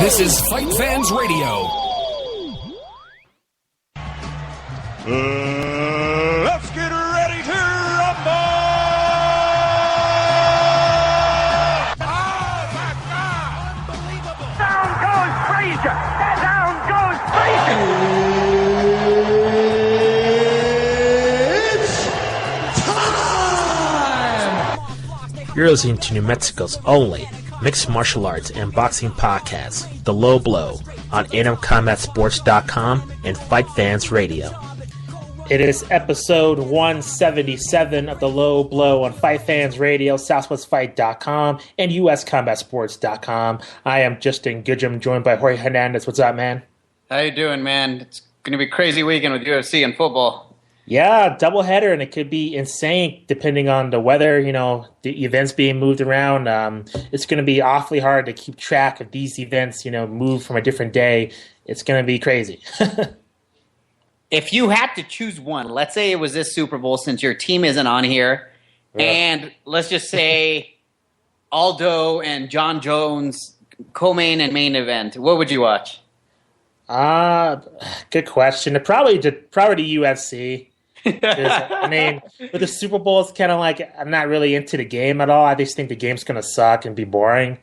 This is Fight Fans Radio. Let's get ready to rumble! Oh, my God! Unbelievable! Down goes Frazier! Down goes Frazier! It's time! You're listening to New Mexico's only mixed martial arts and boxing podcast, The Low Blow, on AtomCombatSports.com and Fight Fans Radio. It is episode 177 of The Low Blow on Fight Fans Radio, SouthwestFight.com, and USCombatSports.com. I am Justin Goodrum, joined by Jorge Hernandez. What's up, man? How you doing, man? It's going to be a crazy weekend with UFC and football. Yeah, doubleheader, and it could be insane depending on the weather, the events being moved around. It's going to be awfully hard to keep track of these events, moved from a different day. It's going to be crazy. If you had to choose one, let's say it was this Super Bowl since your team isn't on here, and let's just say Aldo and John Jones co-main and main event, what would you watch? Good question. Probably the UFC. I mean, with the Super Bowl, it's kind of like I'm not really into the game at all. I just think the game's going to suck and be boring.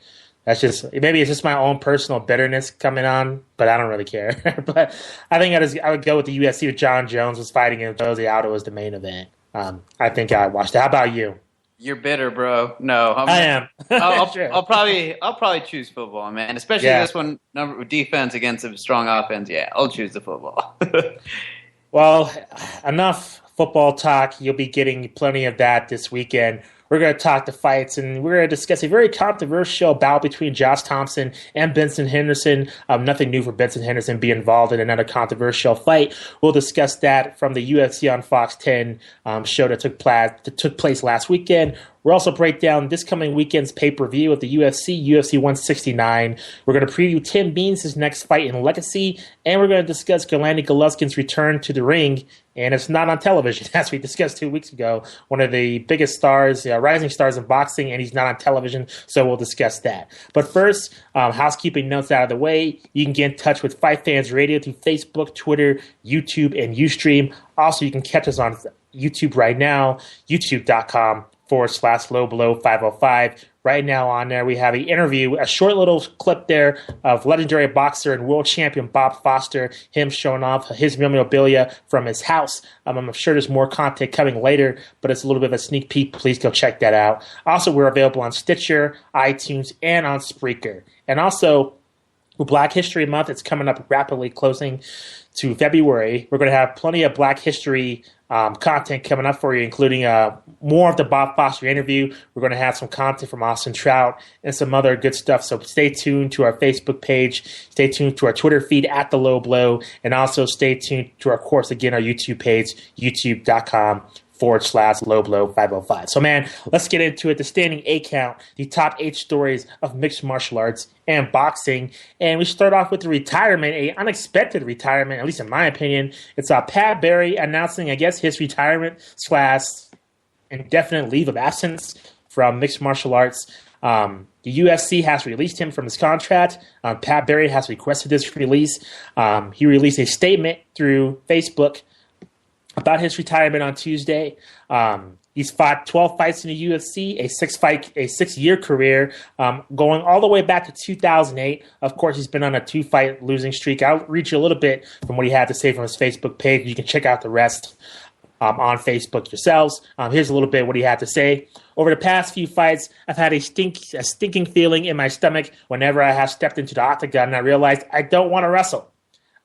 Maybe it's just my own personal bitterness coming on, but I don't really care. But I think I would go with the UFC with John Jones was fighting and Jose Aldo was the main event. I think I watched it. How about you? You're bitter, bro. No, I am. I'll probably choose football, man. Especially this one, defense against a strong offense. Yeah, I'll choose the football. Well, enough football talk. You'll be getting plenty of that this weekend. We're going to talk the fights, and we're going to discuss a very controversial bout between Josh Thomson and Benson Henderson. Nothing new for Benson Henderson being involved in another controversial fight. We'll discuss that from the UFC on Fox 10 show that took place last weekend. We'll also break down this coming weekend's pay-per-view of the UFC 169. We're going to preview Tim Means' next fight in Legacy, and we're going to discuss Gennady Golovkin's return to the ring, and it's not on television, as we discussed 2 weeks ago. One of the biggest stars, rising stars in boxing, and he's not on television, so we'll discuss that. But first, housekeeping notes out of the way. You can get in touch with Fight Fans Radio through Facebook, Twitter, YouTube, and Ustream. Also, you can catch us on YouTube right now, youtube.com/lowblow505. Right now on there, we have an interview, a short little clip there of legendary boxer and world champion Bob Foster, him showing off his memorabilia from his house. I'm sure there's more content coming later, but it's a little bit of a sneak peek. Please go check that out. Also, we're available on Stitcher, iTunes, and on Spreaker. And also, with Black History Month, it's coming up rapidly closing to February. We're going to have plenty of Black History content coming up for you, including more of the Bob Foster interview. We're going to have some content from Austin Trout and some other good stuff. So stay tuned to our Facebook page. Stay tuned to our Twitter feed at The Low Blow. And also stay tuned to our YouTube page, youtube.com/lowblow505. So, man, let's get into it. The standing 8 count, the top 8 stories of mixed martial arts and boxing. And we start off with the retirement, an unexpected retirement, at least in my opinion. It's Pat Barry announcing, I guess, his retirement / indefinite leave of absence from mixed martial arts. The UFC has released him from his contract. Pat Barry has requested this release. He released a statement through Facebook about his retirement on Tuesday. He's fought 12 fights in the UFC, a 6-year career, going all the way back to 2008. Of course, he's been on a 2-fight losing streak. I'll read you a little bit from what he had to say from his Facebook page. You can check out the rest on Facebook yourselves. Here's a little bit what he had to say. Over the past few fights, I've had a stinking feeling in my stomach whenever I have stepped into the octagon, and I realized I don't want to wrestle.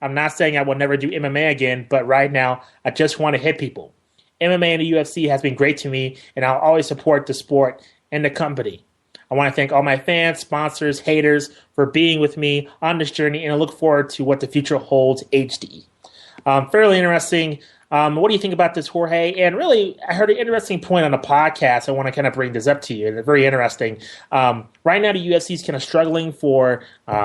I'm not saying I will never do MMA again, but right now, I just want to hit people. MMA and the UFC has been great to me, and I'll always support the sport and the company. I want to thank all my fans, sponsors, haters for being with me on this journey, and I look forward to what the future holds, HD. Fairly interesting. What do you think about this, Jorge? And really, I heard an interesting point on the podcast. I want to kind of bring this up to you. It's very interesting. Right now, the UFC is kind of struggling for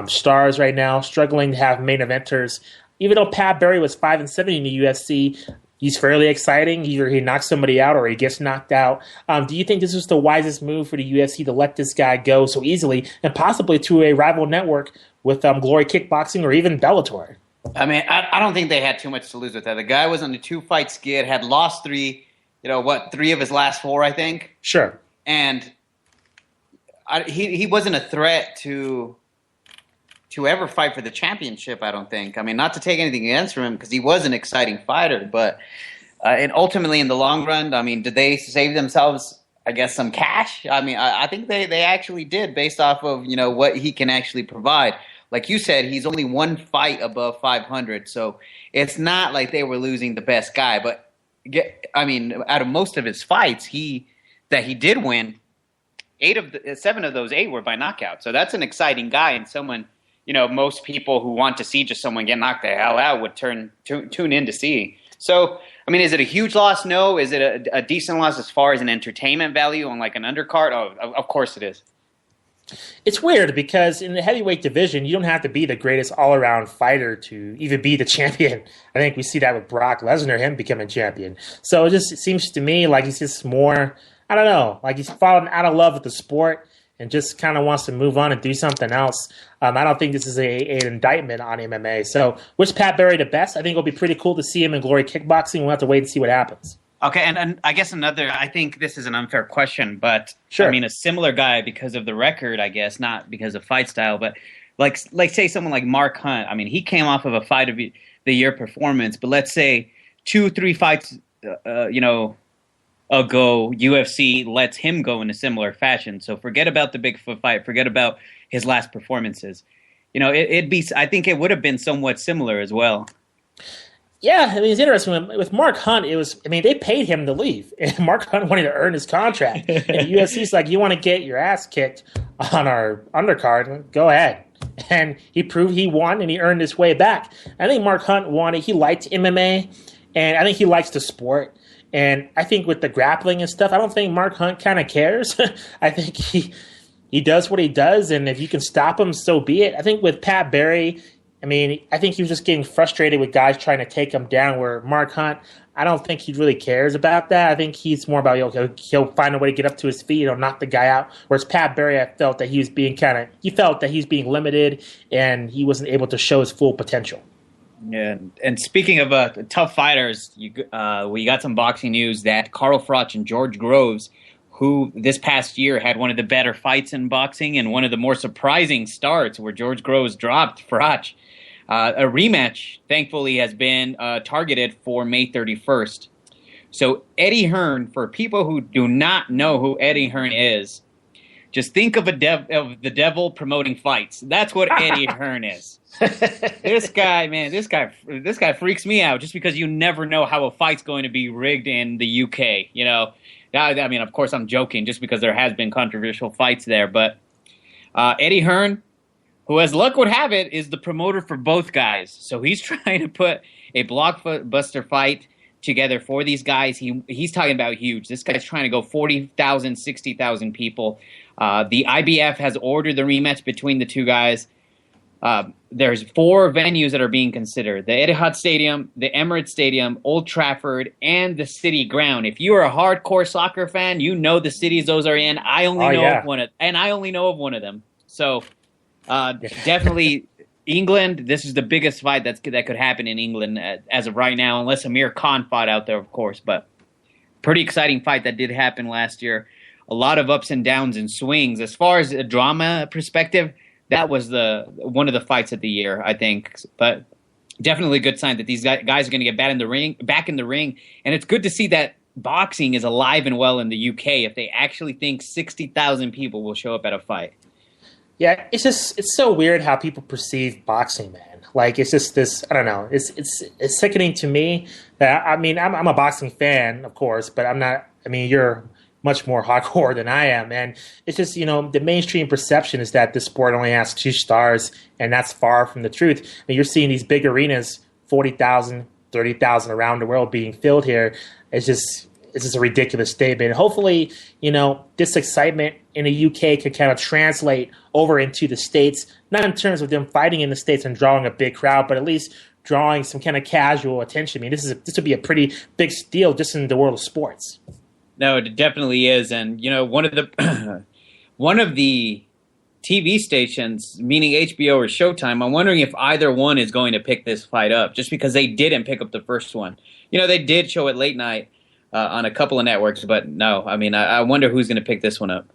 stars right now, struggling to have main eventers. Even though Pat Barry was 5-7 in the UFC, he's fairly exciting. Either he knocks somebody out or he gets knocked out. Do you think this was the wisest move for the UFC to let this guy go so easily and possibly to a rival network with Glory Kickboxing or even Bellator? I mean, I don't think they had too much to lose with that. The guy was on a 2-fight skid, had lost 3, 3 of his last 4, I think. Sure. And he wasn't a threat to ever fight for the championship, I don't think. I mean, not to take anything against him because he was an exciting fighter, but and ultimately in the long run, I mean, did they save themselves, I guess, some cash? I mean, I think they actually did based off of, what he can actually provide. Like you said, he's only 1 fight above 500, so it's not like they were losing the best guy. But, out of most of his fights that he did win, 7 of those 8 were by knockout. So that's an exciting guy and someone, most people who want to see just someone get knocked the hell out would tune in to see. So, I mean, is it a huge loss? No. Is it a decent loss as far as an entertainment value on like an undercard? Oh, of course it is. It's weird because in the heavyweight division, you don't have to be the greatest all-around fighter to even be the champion. I think we see that with Brock Lesnar, him becoming champion. So it seems to me like he's just more, I don't know, like he's fallen out of love with the sport and just kind of wants to move on and do something else. I don't think this is an indictment on MMA. So wish Pat Barry the best. I think it'll be pretty cool to see him in Glory Kickboxing. We'll have to wait and see what happens. Okay, and I guess I think this is an unfair question, but sure. I mean, a similar guy because of the record, I guess, not because of fight style, but like say someone like Mark Hunt. I mean, he came off of a fight of the year performance, but let's say 2-3 fights, ago, UFC lets him go in a similar fashion. So forget about the Bigfoot fight, forget about his last performances. I think it would have been somewhat similar as well. Yeah, I mean, it's interesting. With Mark Hunt, they paid him to leave. And Mark Hunt wanted to earn his contract. And the UFC's like, you want to get your ass kicked on our undercard? Go ahead. And he proved he won, and he earned his way back. I think Mark Hunt he liked MMA, and I think he likes the sport. And I think with the grappling and stuff, I don't think Mark Hunt kind of cares. I think he does what he does, and if you can stop him, so be it. I think with Pat Barry, I think he was just getting frustrated with guys trying to take him down, where Mark Hunt, I don't think he really cares about that. I think he's more about, he'll find a way to get up to his feet or knock the guy out. Whereas Pat Barry, I felt that he was being limited and he wasn't able to show his full potential. Yeah, and speaking of tough fighters, we got some boxing news that Carl Froch and George Groves, who this past year had one of the better fights in boxing and one of the more surprising starts where George Groves dropped Froch. A rematch, thankfully, has been targeted for May 31st. So Eddie Hearn, for people who do not know who Eddie Hearn is, just think of the devil promoting fights. That's what Eddie Hearn is. This guy freaks me out just because you never know how a fight's going to be rigged in the UK. I mean, of course, I'm joking just because there has been controversial fights there. But Eddie Hearn, who, as luck would have it, is the promoter for both guys. So he's trying to put a blockbuster fight together for these guys. He's talking about huge. This guy's trying to go 40,000, 60,000 people. The IBF has ordered the rematch between the two guys. There's 4 venues that are being considered: the Etihad Stadium, the Emirates Stadium, Old Trafford, and the City Ground. If you are a hardcore soccer fan, you know the cities those are in. I only know of one of them. So definitely England. This is the biggest fight that could happen in England as of right now, unless Amir Khan fought out there, of course. But pretty exciting fight that did happen last year. A lot of ups and downs and swings. As far as a drama perspective, that was one of the fights of the year, I think. But definitely a good sign that these guys are going to get back in the ring. And it's good to see that boxing is alive and well in the UK if they actually think 60,000 people will show up at a fight. Yeah, it's so weird how people perceive boxing, man. Like, it's just this, I don't know, it's sickening to me that, I'm a boxing fan, of course, but you're much more hardcore than I am. And it's just, the mainstream perception is that this sport only has 2 stars, and that's far from the truth. You're seeing these big arenas, 40,000, 30,000 around the world being filled here. It's just a ridiculous statement. Hopefully, this excitement in the UK could kind of translate over into the States, not in terms of them fighting in the States and drawing a big crowd, but at least drawing some kind of casual attention. I mean, this would be a pretty big deal just in the world of sports. No, it definitely is. And, one of the one of the TV stations, meaning HBO or Showtime, I'm wondering if either one is going to pick this fight up, just because they didn't pick up the first one. They did show it late night on a couple of networks, but no. I mean, I wonder who's going to pick this one up.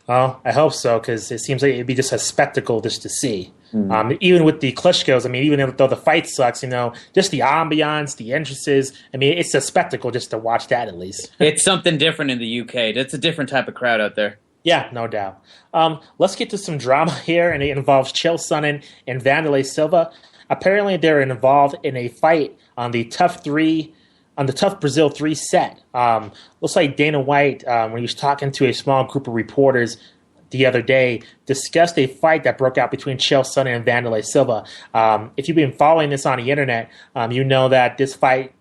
Well, I hope so, because it seems like it'd be just a spectacle just to see. Even with the Klitschko's, I mean, even though the fight sucks, just the ambiance, the entrances, I mean, it's a spectacle just to watch that at least. It's something different in the UK. That's a different type of crowd out there. Yeah, no doubt. Let's get to some drama here, and it involves Chael Sonnen and Wanderlei Silva. Apparently, they're involved in a fight on the Tough Brazil 3 set. Looks like Dana White, when he was talking to a small group of reporters the other day, discussed a fight that broke out between Chael Sonnen and Wanderlei Silva. If you've been following this on the internet, you know that this fight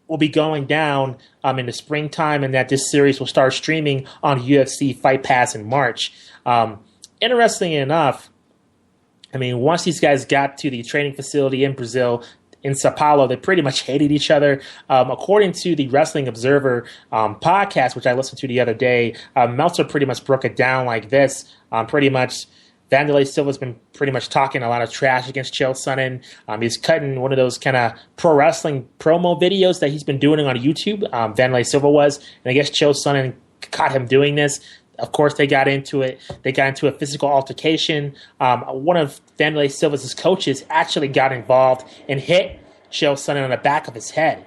will be going down in the springtime, and that this series will start streaming on UFC Fight Pass in March. Interestingly enough, I mean, once these guys got to the training facility in Brazil, in Sao Paulo, they pretty much hated each other. According to the Wrestling Observer podcast, which I listened to the other day, Meltzer pretty much broke it down like this. Pretty much, Wanderlei Silva's been pretty much talking a lot of trash against Chael Sonnen. He's cutting one of those kind of pro wrestling promo videos that he's been doing on YouTube. Wanderlei Silva was, and I guess Chael Sonnen caught him doing this. Of course, they got into it. They got into a physical altercation. One of Wanderlei Silva's coaches actually got involved and hit Chael Sonnen on the back of his head.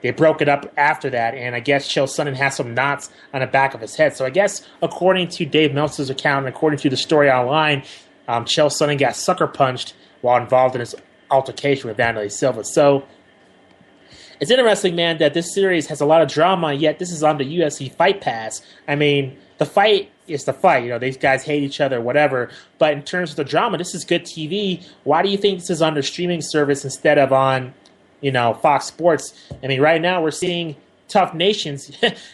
They broke it up after that, and I guess Chael Sonnen has some knots on the back of his head. So I guess, according to Dave Meltzer's account and according to the story online, Chael Sonnen got sucker punched while involved in this altercation with Wanderlei Silva. So it's interesting, man, that this series has a lot of drama, yet this is on the UFC Fight Pass. I mean, the fight is the fight. These guys hate each other, whatever. But in terms of the drama, this is good TV. Why do you think this is on the streaming service instead of on, Fox Sports? I mean, right now we're seeing tough nations,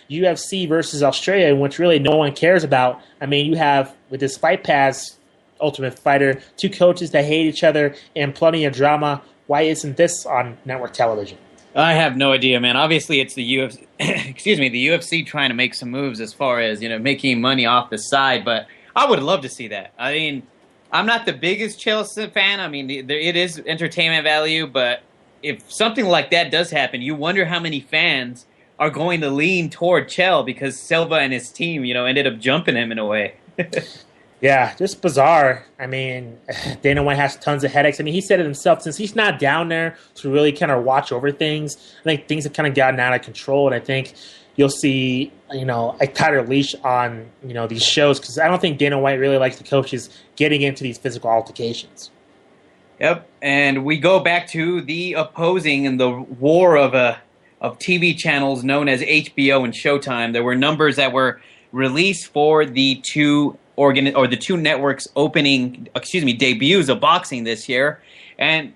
UFC versus Australia, which really no one cares about. I mean, you have, with this Fight Pass Ultimate Fighter, two coaches that hate each other and plenty of drama. Why isn't this on network television? I have no idea, man. Obviously, it's the UFC. The UFC trying to make some moves as far as making money off the side. But I would love to see that. I mean, I'm not the biggest Chelsea fan. I mean, it is entertainment value. But if something like that does happen, you wonder how many fans are going to lean toward Chael because Silva and his team, ended up jumping him in a way. Yeah, just bizarre. I mean, Dana White has tons of headaches. I mean, he said it himself, since he's not down there to really kind of watch over things, I think things have kind of gotten out of control, and I think you'll see, a tighter leash on, these shows, because I don't think Dana White really likes the coaches getting into these physical altercations. Yep, and we go back to the opposing and the war of TV channels known as HBO and Showtime. There were numbers that were released for the two networks debuts of boxing this year. And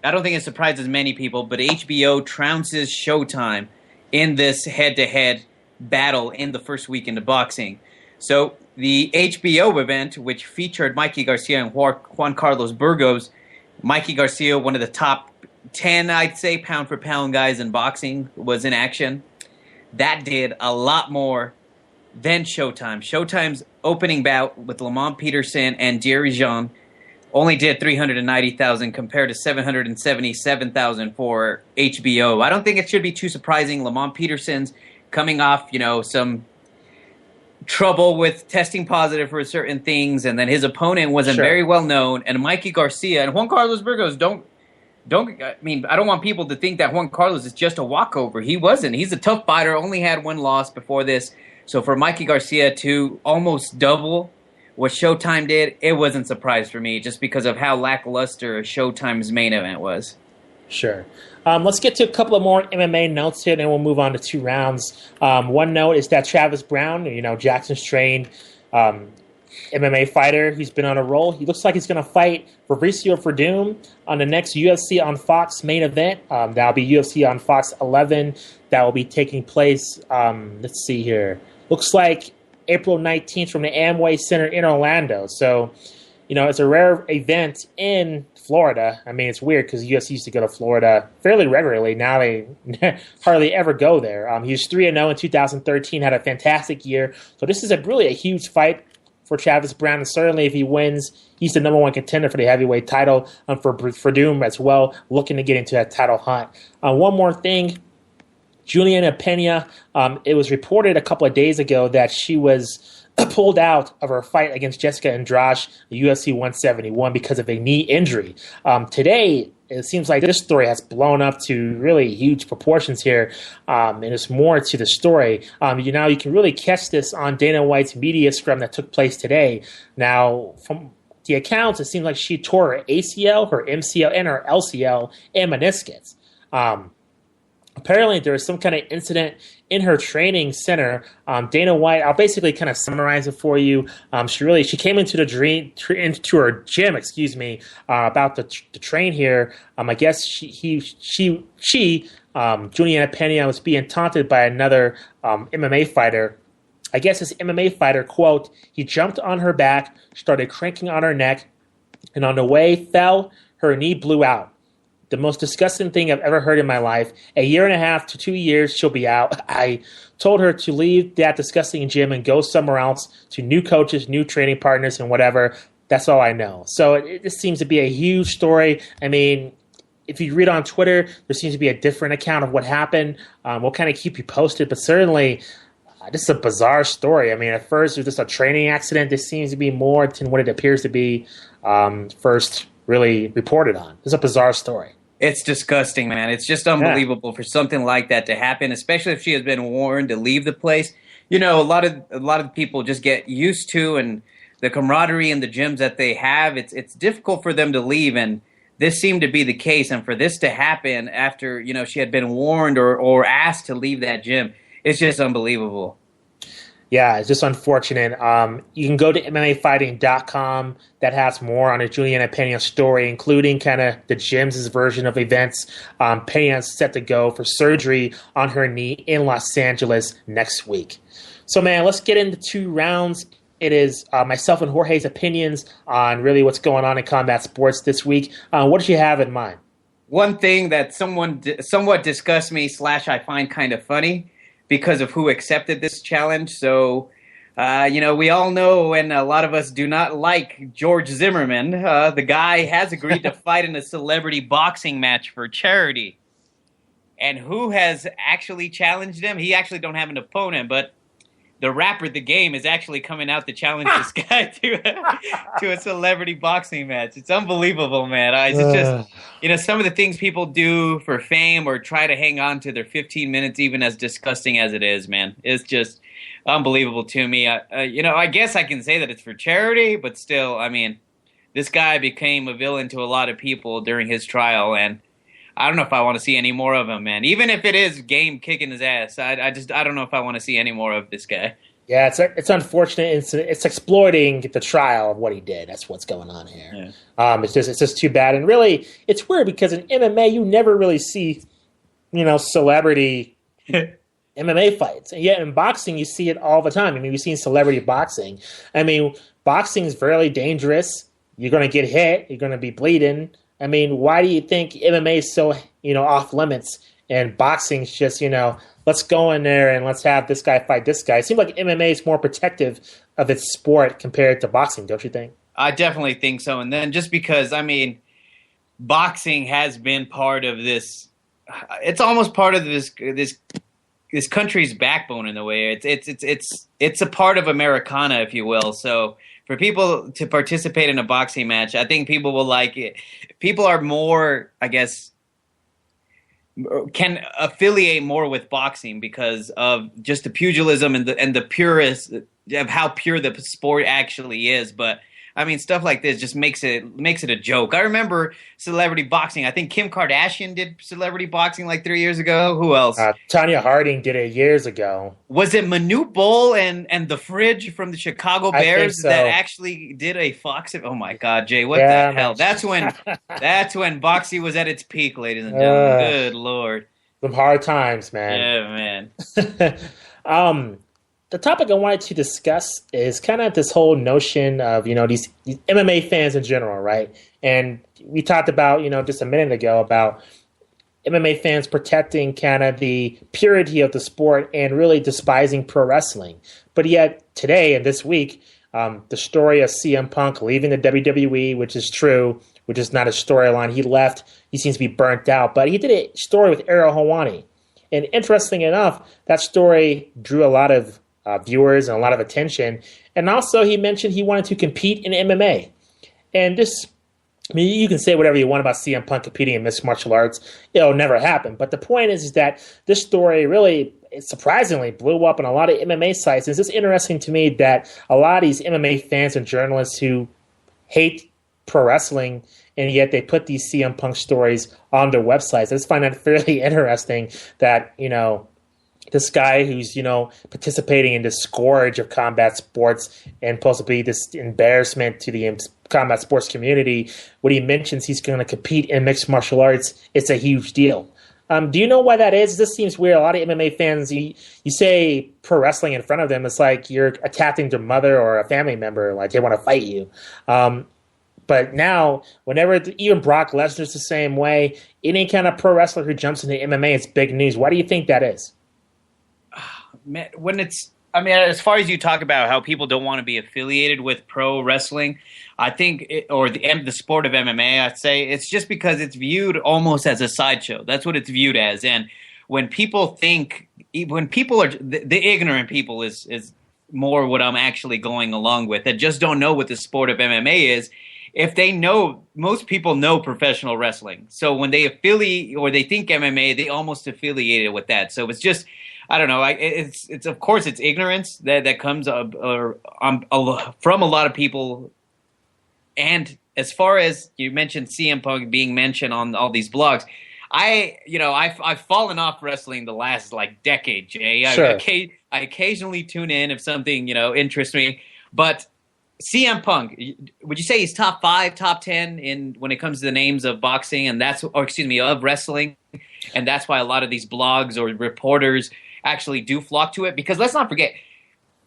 I don't think it surprises many people, but HBO trounces Showtime in this head-to-head battle in the first weekend of boxing. So the HBO event, which featured Mikey Garcia and Juan Carlos Burgos, Mikey Garcia, one of the top 10, I'd say, pound-for-pound guys in boxing, was in action. That did a lot more than Showtime. Showtime's opening bout with Lamont Peterson and Jerry Jean only did 390,000 compared to 777,000 for HBO. I don't think it should be too surprising. Lamont Peterson's coming off, some trouble with testing positive for certain things, and then his opponent wasn't very well known. And Mikey Garcia and Juan Carlos Burgos I don't want people to think that Juan Carlos is just a walkover. He wasn't. He's a tough fighter, only had one loss before this. So for Mikey Garcia to almost double what Showtime did, it wasn't a surprise for me just because of how lackluster Showtime's main event was. Sure. Let's get to a couple of more MMA notes here, and then we'll move on to 2 rounds. One note is that Travis Brown, Jackson's trained MMA fighter. He's been on a roll. He looks like he's going to fight Fabricio Verdum on the next UFC on Fox main event. That'll be UFC on Fox 11. That will be taking place, let's see here. Looks like April 19th from the Amway Center in Orlando. So, it's a rare event in Florida. I mean, it's weird because UFC used to go to Florida fairly regularly. Now they hardly ever go there. He was 3-0 in 2013, had a fantastic year. So this is really a huge fight for Travis Brown, and certainly if he wins, he's the number one contender for the heavyweight title. For Doom as well, looking to get into that title hunt. One more thing, Juliana Pena, it was reported a couple of days ago that she was pulled out of her fight against Jessica Andrade, the UFC 171, because of a knee injury. Today, it seems like this story has blown up to really huge proportions here, and there's more to the story. You can really catch this on Dana White's media scrum that took place today. Now, from the accounts, it seems like she tore her ACL, her MCL, and her LCL and meniscus. Apparently, there was some kind of incident in her training center. Dana White, I'll basically kind of summarize it for you. She came into into her gym, about to train here. I guess Juliana Pena was being taunted by another MMA fighter. I guess this MMA fighter, quote, he jumped on her back, started cranking on her neck, and on the way fell, her knee blew out. The most disgusting thing I've ever heard in my life. 1.5 to 2 years, she'll be out. I told her to leave that disgusting gym and go somewhere else to new coaches, new training partners, and whatever. That's all I know. So it seems to be a huge story. I mean, if you read on Twitter, there seems to be a different account of what happened. We'll kind of keep you posted, but certainly this is a bizarre story. I mean, at first it was just a training accident. This seems to be more than what it appears to be first really reported on. It's a bizarre story. It's disgusting, man. It's just unbelievable for something like that to happen, especially if she has been warned to leave the place. A lot of people just get used to and the camaraderie in the gyms that they have. It's difficult for them to leave, and this seemed to be the case. And for this to happen after she had been warned or asked to leave that gym, it's just unbelievable. Yeah, it's just unfortunate. You can go to MMAfighting.com. That has more on the Juliana Pena story, including kind of the gym's version of events. Pena is set to go for surgery on her knee in Los Angeles next week. So, man, let's get into 2 rounds. It is myself and Jorge's opinions on really what's going on in combat sports this week. What did you have in mind? One thing that somewhat disgusts me / I find kind of funny, because of who accepted this challenge. So, we all know, and a lot of us do not like George Zimmerman. The guy has agreed to fight in a celebrity boxing match for charity. And who has actually challenged him? He actually don't have an opponent, but the rapper The Game is actually coming out to challenge this guy to a celebrity boxing match. It's unbelievable, man. It's just, some of the things people do for fame or try to hang on to their 15 minutes, even as disgusting as it is, man. It's just unbelievable to me. I guess I can say that it's for charity, but still, I mean, this guy became a villain to a lot of people during his trial, and I don't know if I want to see any more of him, man. Even if it is Game kicking his ass, I don't know if I want to see any more of this guy. Yeah, it's unfortunate. It's exploiting the trial of what he did. That's what's going on here. Yeah. It's just too bad. And really, it's weird because in MMA you never really see, celebrity MMA fights, and yet in boxing you see it all the time. I mean, we've seen celebrity boxing. I mean, boxing is fairly dangerous. You're going to get hit. You're going to be bleeding. I mean, why do you think MMA is so, off limits and boxing's just, let's go in there and let's have this guy fight this guy? It seems like MMA is more protective of its sport compared to boxing, don't you think? I definitely think so. And then just because, I mean, boxing has been part of this, it's almost part of this country's backbone in a way. It's a part of Americana, if you will. So for people to participate in a boxing match, I think people will like it. People are more, I guess, can affiliate more with boxing because of just the pugilism and the purest of how pure the sport actually is. But I mean, stuff like this just makes it a joke. I remember celebrity boxing. I think Kim Kardashian did celebrity boxing like 3 years ago. Who else? Tanya Harding did it years ago. Was it Manute Bol and the Fridge from the Chicago Bears that actually did a Fox? Oh my God, Jay, what the hell? That's when boxing was at its peak, ladies and gentlemen. Good Lord. Some hard times, man. Yeah, man. the topic I wanted to discuss is kind of this whole notion of, these MMA fans in general, right? And we talked about, just a minute ago about MMA fans protecting kind of the purity of the sport and really despising pro wrestling. But yet today and this week, the story of CM Punk leaving the WWE, which is true, which is not a storyline. He left. He seems to be burnt out. But he did a story with Ariel Helwani. And interesting enough, that story drew a lot of viewers and a lot of attention. And also he mentioned he wanted to compete in MMA. And this, you can say whatever you want about CM Punk competing in mixed martial arts. It'll never happen. But the point is that this story really, surprisingly, blew up on a lot of MMA sites. And it's just interesting to me that a lot of these MMA fans and journalists who hate pro wrestling, and yet they put these CM Punk stories on their websites. I just find that fairly interesting that, this guy who's, participating in this scourge of combat sports and supposed to be this embarrassment to the combat sports community, when he mentions he's going to compete in mixed martial arts, it's a huge deal. Do you know why that is? This seems weird. A lot of MMA fans, you say pro wrestling in front of them, it's like you're attacking their mother or a family member, like they want to fight you. But now, whenever even Brock Lesnar's the same way, any kind of pro wrestler who jumps into MMA, it's big news. Why do you think that is? As far as you talk about how people don't want to be affiliated with pro wrestling, I think, or the sport of MMA, I'd say it's just because it's viewed almost as a sideshow. That's what it's viewed as. And when people are, the ignorant people is more what I'm actually going along with, that just don't know what the sport of MMA is. If they know, most people know professional wrestling. So when they affiliate or they think MMA, they almost affiliate it with that. So it's just, I don't know. It's of course it's ignorance that comes from a lot of people. And as far as you mentioned CM Punk being mentioned on all these blogs, I've fallen off wrestling the last decade, Jay. Sure. I occasionally tune in if something interests me, but CM Punk, would you say he's top 5, top 10 when it comes to the names of boxing of wrestling? And that's why a lot of these blogs or reporters actually do flock to it, because let's not forget,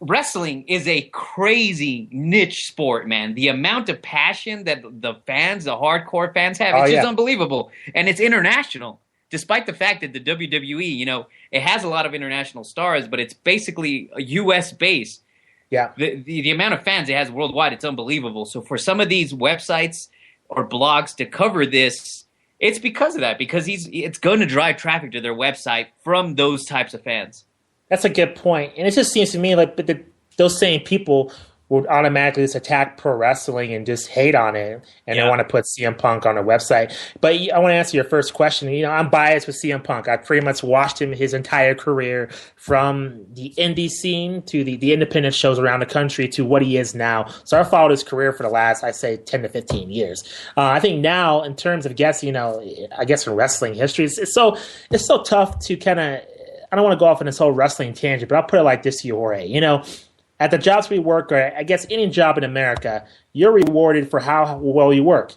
wrestling is a crazy niche sport, man. The amount of passion that the hardcore fans have, it's just unbelievable. And it's international, despite the fact that the WWE, it has a lot of international stars, but it's basically a U.S. base. Yeah. The amount of fans it has worldwide, it's unbelievable. So for some of these websites or blogs to cover this, it's because of that, because it's going to drive traffic to their website from those types of fans. That's a good point. And it just seems to me like those same people would automatically just attack pro wrestling and just hate on it. And they want to put CM Punk on a website. But I want to answer your first question. I'm biased with CM Punk. I pretty much watched him his entire career, from the indie scene to the independent shows around the country to what he is now. So I followed his career for the last, I say, 10 to 15 years. I think now, in terms of I guess in wrestling history, it's so tough to kind of, I don't want to go off on this whole wrestling tangent, but I'll put it like this to you, Jorge. At the jobs we work, or I guess any job in America, you're rewarded for how well you work.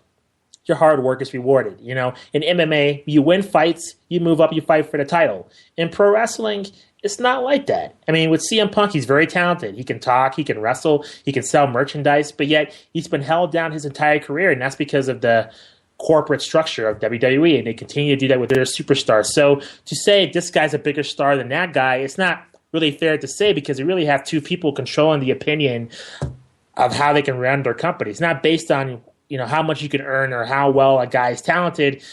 Your hard work is rewarded. In MMA, you win fights, you move up, you fight for the title. In pro wrestling, it's not like that. With CM Punk, he's very talented. He can talk, he can wrestle, he can sell merchandise, but yet he's been held down his entire career, and that's because of the corporate structure of WWE, and they continue to do that with their superstars. So to say this guy's a bigger star than that guy, it's not really fair to say, because you really have two people controlling the opinion of how they can run their company. It's not based on how much you can earn or how well a guy is talented.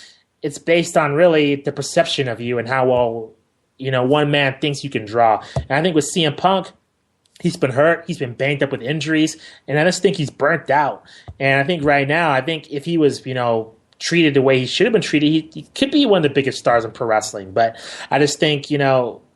It's based on really the perception of you and how well one man thinks you can draw. And I think with CM Punk, he's been hurt, he's been banged up with injuries, and I just think he's burnt out. And I think right now, if he was treated the way he should have been treated, he could be one of the biggest stars in pro wrestling. But I just think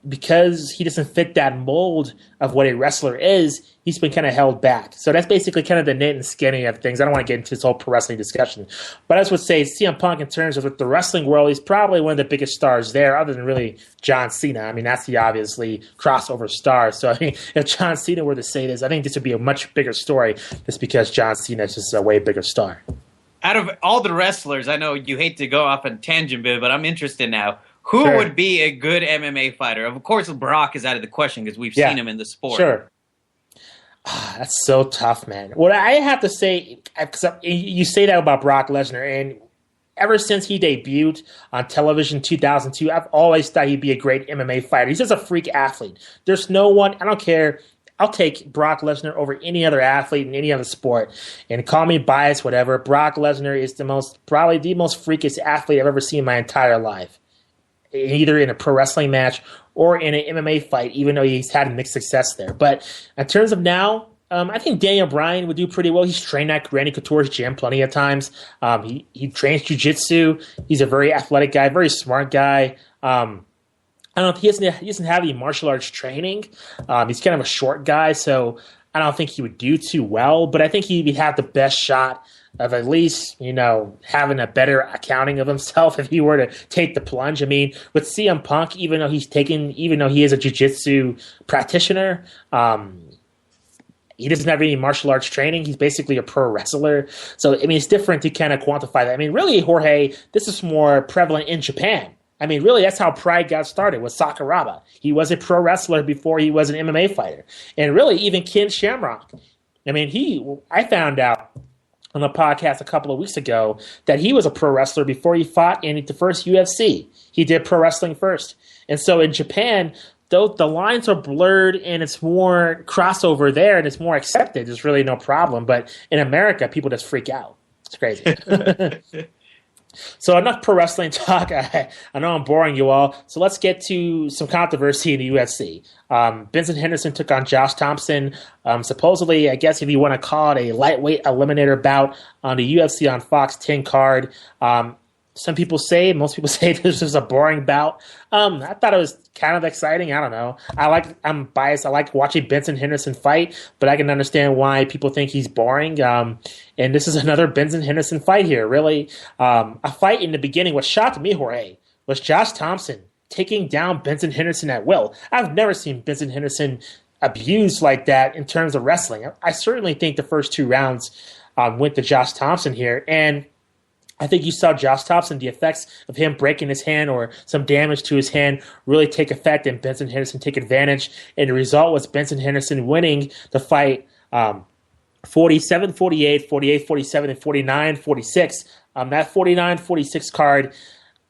because he doesn't fit that mold of what a wrestler is, he's been kind of held back. So that's basically kind of the knit and skinny of things. I don't want to get into this whole pro wrestling discussion. But I just would say CM Punk, in terms of the wrestling world, he's probably one of the biggest stars there, other than really John Cena. That's the obviously crossover star. So if John Cena were to say this, I think this would be a much bigger story, just because John Cena is just a way bigger star. Out of all the wrestlers, I know you hate to go off on tangent, but I'm interested now. Who Sure. would be a good MMA fighter? Of course, Brock is out of the question because we've seen him in the sport. Sure. That's so tough, man. What I have to say, because you say that about Brock Lesnar, and ever since he debuted on television 2002, I've always thought he'd be a great MMA fighter. He's just a freak athlete. There's no one, I don't care. I'll take Brock Lesnar over any other athlete in any other sport. And call me biased, whatever. Brock Lesnar is probably the most freakiest athlete I've ever seen in my entire life. Either in a pro wrestling match or in an MMA fight, even though he's had mixed success there. But in terms of now, I think Daniel Bryan would do pretty well. He's trained at Randy Couture's gym plenty of times. He trains jiu-jitsu. He's a very athletic guy, very smart guy. I don't know if he doesn't have any martial arts training. He's kind of a short guy, so I don't think he would do too well. But I think he'd have the best shot of at least, having a better accounting of himself if he were to take the plunge. I mean, with CM Punk, even though he is a jiu-jitsu practitioner, he doesn't have any martial arts training. He's basically a pro wrestler. So, I mean, it's different to kind of quantify that. I mean, really, Jorge, this is more prevalent in Japan. I mean, really, that's how Pride got started, with Sakuraba. He was a pro wrestler before he was an MMA fighter. And really, even Ken Shamrock. I mean, I found out on a podcast a couple of weeks ago that he was a pro wrestler before he fought in the first UFC. He did pro wrestling first. And so in Japan, though the lines are blurred and it's more crossover there and it's more accepted, there's really no problem. But in America, people just freak out. It's crazy. So enough pro wrestling talk. I know I'm boring you all. So let's get to some controversy in the UFC. Benson Henderson took on Josh Thomson. Supposedly, I guess if you want to call it a lightweight eliminator bout on the UFC on Fox 10 card. Most people say this was a boring bout. I thought it was kind of exciting. I don't know. I'm biased. I like watching Benson Henderson fight, but I can understand why people think he's boring. And this is another Benson Henderson fight here, really. A fight in the beginning. What shocked me, Jorge, was Josh Thomson taking down Benson Henderson at will. I've never seen Benson Henderson abused like that in terms of wrestling. I certainly think the first two rounds went to Josh Thomson here. And I think you saw Josh Thomson, the effects of him breaking his hand or some damage to his hand really take effect and Benson Henderson take advantage. And the result was Benson Henderson winning the fight 47-48, 48-47, and 49-46. That 49-46 card,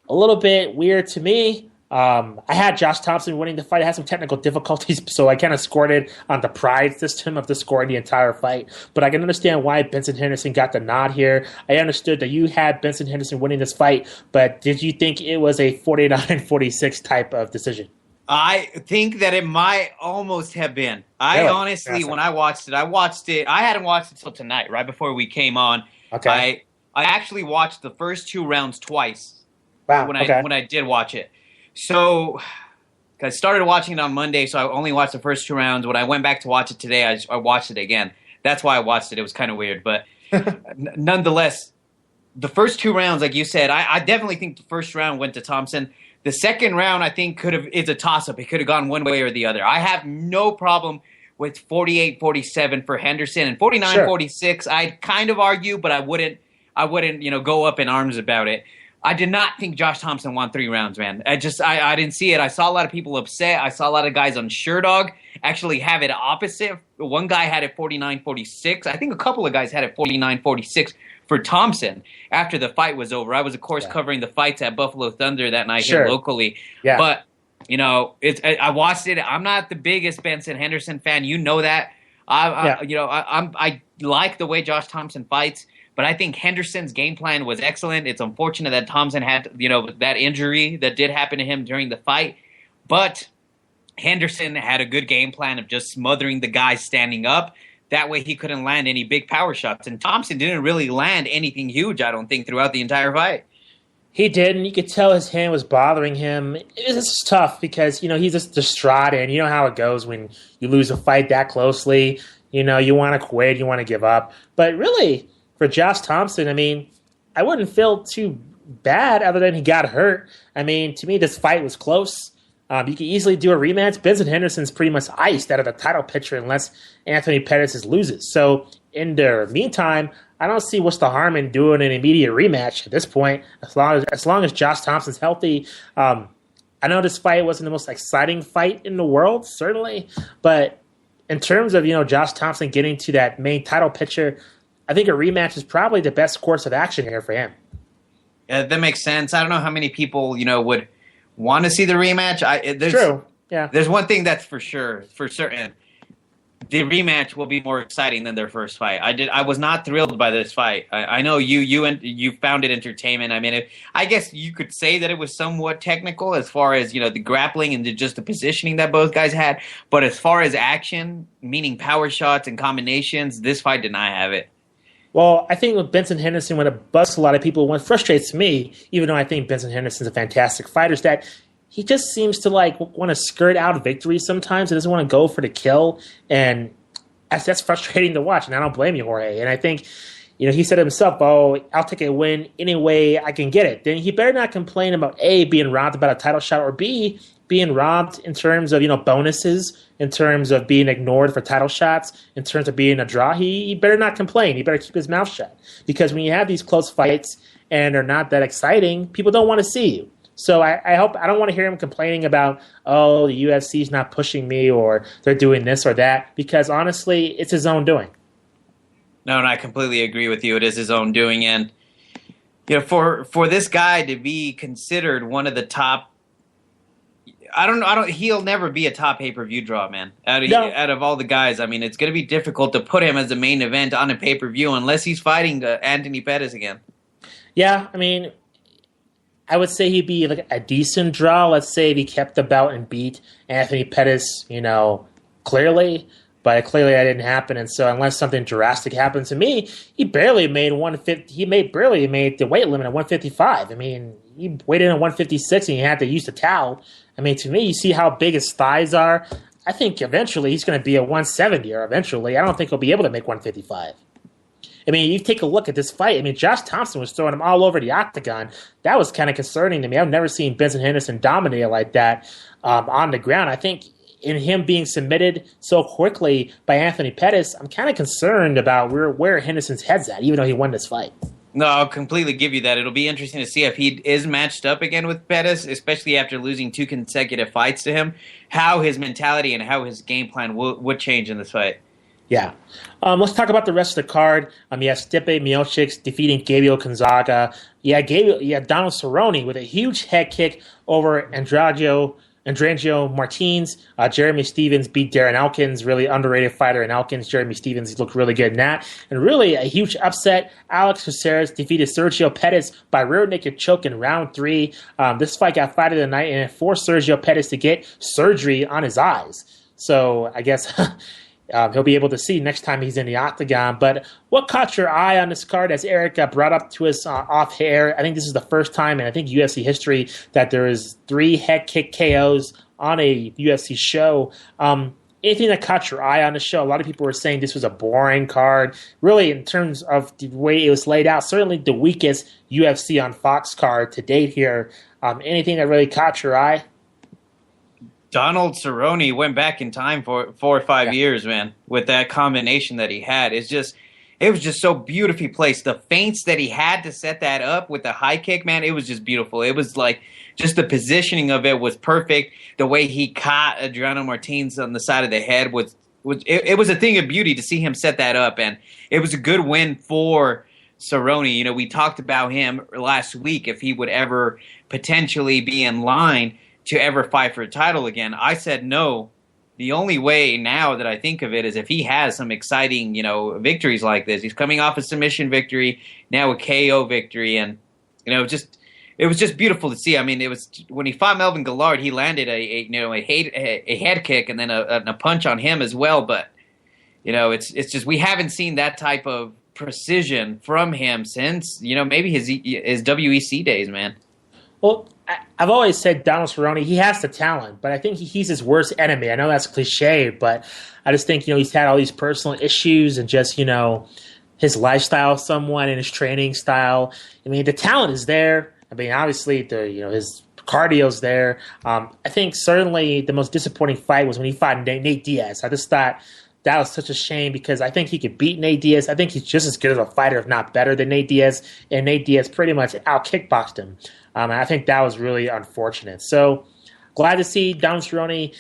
a little bit weird to me. I had Josh Thomson winning the fight. I had some technical difficulties, so I kind of scored it on the pride system of the scoring the entire fight. But I can understand why Benson Henderson got the nod here. I understood that you had Benson Henderson winning this fight, but did you think it was a 49-46 type of decision? I think that it might almost have been. I honestly, when I watched it, I hadn't watched it till tonight, right before we came on. Okay. I actually watched the first two rounds twice. Wow. When I did watch it. So, I started watching it on Monday, so I only watched the first two rounds. When I went back to watch it today, I watched it again. That's why I watched it. It was kind of weird. But nonetheless, the first two rounds, like you said, I definitely think the first round went to Thomson. The second round, I think, it's a toss-up. It could have gone one way or the other. I have no problem with 48-47 for Henderson. And 49-46, I'd kind of argue, but I wouldn't go up in arms about it. I did not think Josh Thomson won 3 rounds, man. I didn't see it. I saw a lot of people upset. I saw a lot of guys on SureDog actually have it opposite. One guy had it 49-46. I think a couple of guys had it 49-46 for Thomson after the fight was over. I was, of course, covering the fights at Buffalo Thunder that night here locally. Yeah. But, I watched it. I'm not the biggest Benson Henderson fan. You know that. I like the way Josh Thomson fights. But I think Henderson's game plan was excellent. It's unfortunate that Thomson had, that injury that did happen to him during the fight. But Henderson had a good game plan of just smothering the guy standing up. That way he couldn't land any big power shots. And Thomson didn't really land anything huge, I don't think, throughout the entire fight. He did, and you could tell his hand was bothering him. It's tough because, he's just distraught, and you know how it goes when you lose a fight that closely. You want to quit, you want to give up. But really, for Josh Thomson, I wouldn't feel too bad other than he got hurt. To me, this fight was close. You could easily do a rematch. Benson Henderson's pretty much iced out of the title picture unless Anthony Pettis loses. So in the meantime, I don't see what's the harm in doing an immediate rematch at this point. As long as Josh Thompson's healthy, I know this fight wasn't the most exciting fight in the world, certainly, but in terms of, Josh Thomson getting to that main title picture, I think a rematch is probably the best course of action here for him. Yeah, that makes sense. I don't know how many people, would want to see the rematch. True. Yeah. There's one thing that's for certain. The rematch will be more exciting than their first fight. I was not thrilled by this fight. I know you found it entertainment. I mean, I guess you could say that it was somewhat technical as far as, the grappling and just the positioning that both guys had. But as far as action, meaning power shots and combinations, this fight did not have it. Well, I think with Benson Henderson, when it busts a lot of people, what frustrates me, even though I think Benson Henderson's a fantastic fighter, is that he just seems to want to skirt out victories sometimes. He doesn't want to go for the kill, and that's frustrating to watch. And I don't blame you, Jorge. And I think, he said himself, "Oh, I'll take a win any way I can get it." Then he better not complain about A, being robbed about a title shot, or B, being robbed in terms of bonuses, in terms of being ignored for title shots, in terms of being a draw. He better not complain. He better keep his mouth shut, because when you have these close fights and they're not that exciting, people don't want to see you. So I don't want to hear him complaining about, oh, the UFC's not pushing me or they're doing this or that, because honestly, it's his own doing. No, and I completely agree with you. It is his own doing. And, for this guy to be considered one of the top, he'll never be a top pay-per-view draw, man. Out of all the guys, I mean, it's going to be difficult to put him as the main event on a pay-per-view unless he's fighting Anthony Pettis again. Yeah, I mean, I would say he'd be a decent draw. Let's say if he kept the belt and beat Anthony Pettis, clearly. But clearly that didn't happen. And so unless something drastic happened to me, he barely made 150. He barely made the weight limit at 155. I mean, he weighed in at 156 and he had to use the towel. I mean, to me, you see how big his thighs are. I think eventually he's going to be a 170 or eventually. I don't think he'll be able to make 155. I mean, you take a look at this fight. I mean, Josh Thomson was throwing him all over the octagon. That was kind of concerning to me. I've never seen Benson Henderson dominate like that on the ground. I think in him being submitted so quickly by Anthony Pettis, I'm kind of concerned about where Henderson's head's at, even though he won this fight. No, I'll completely give you that. It'll be interesting to see if he is matched up again with Pettis, especially after losing 2 consecutive fights to him, how his mentality and how his game plan would change in this fight. Yeah. Let's talk about the rest of the card. You have Stipe Miocic defeating Gabriel Gonzaga. You have Donald Cerrone with a huge head kick over Andrangio Martins. Jeremy Stevens beat Darren Elkins, really underrated fighter in Elkins. Jeremy Stevens looked really good in that. And really a huge upset. Alex Caceres defeated Sergio Pettis by rear naked choke in round 3. This fight got fight of the night and it forced Sergio Pettis to get surgery on his eyes. So I guess he'll be able to see next time he's in the octagon. But what caught your eye on this card, as Eric brought up to us off air? I think this is the first time in I think UFC history that there is 3 head kick KOs on a UFC show. Anything that caught your eye on the show? A lot of people were saying this was a boring card. Really, in terms of the way it was laid out, certainly the weakest UFC on Fox card to date here. Anything that really caught your eye? Donald Cerrone went back in time for 4 or 5 years, man, with that combination that he had. It was just so beautifully placed. The feints that he had to set that up with the high kick, man, it was just beautiful. It was like just the positioning of it was perfect. The way he caught Adriano Martins on the side of the head was a thing of beauty to see him set that up, and it was a good win for Cerrone. We talked about him last week if he would ever potentially be in line to ever fight for a title again. I said no. The only way now that I think of it is if he has some exciting, victories like this. He's coming off a submission victory, now a KO victory, and it was just beautiful to see. I mean, it was when he fought Melvin Guillard, he landed a head kick and then a punch on him as well. But it's just we haven't seen that type of precision from him since maybe his WEC days, man. Well, I've always said Donald Cerrone, he has the talent, but I think he's his worst enemy. I know that's cliche, but I just think, he's had all these personal issues and just, his lifestyle somewhat and his training style. I mean, the talent is there. I mean, obviously, his cardio's there. I think certainly the most disappointing fight was when he fought Nate Diaz. I just thought that was such a shame because I think he could beat Nate Diaz. I think he's just as good of a fighter, if not better than Nate Diaz, and Nate Diaz pretty much out-kickboxed him. And I think that was really unfortunate. So glad to see Donald Cerrone,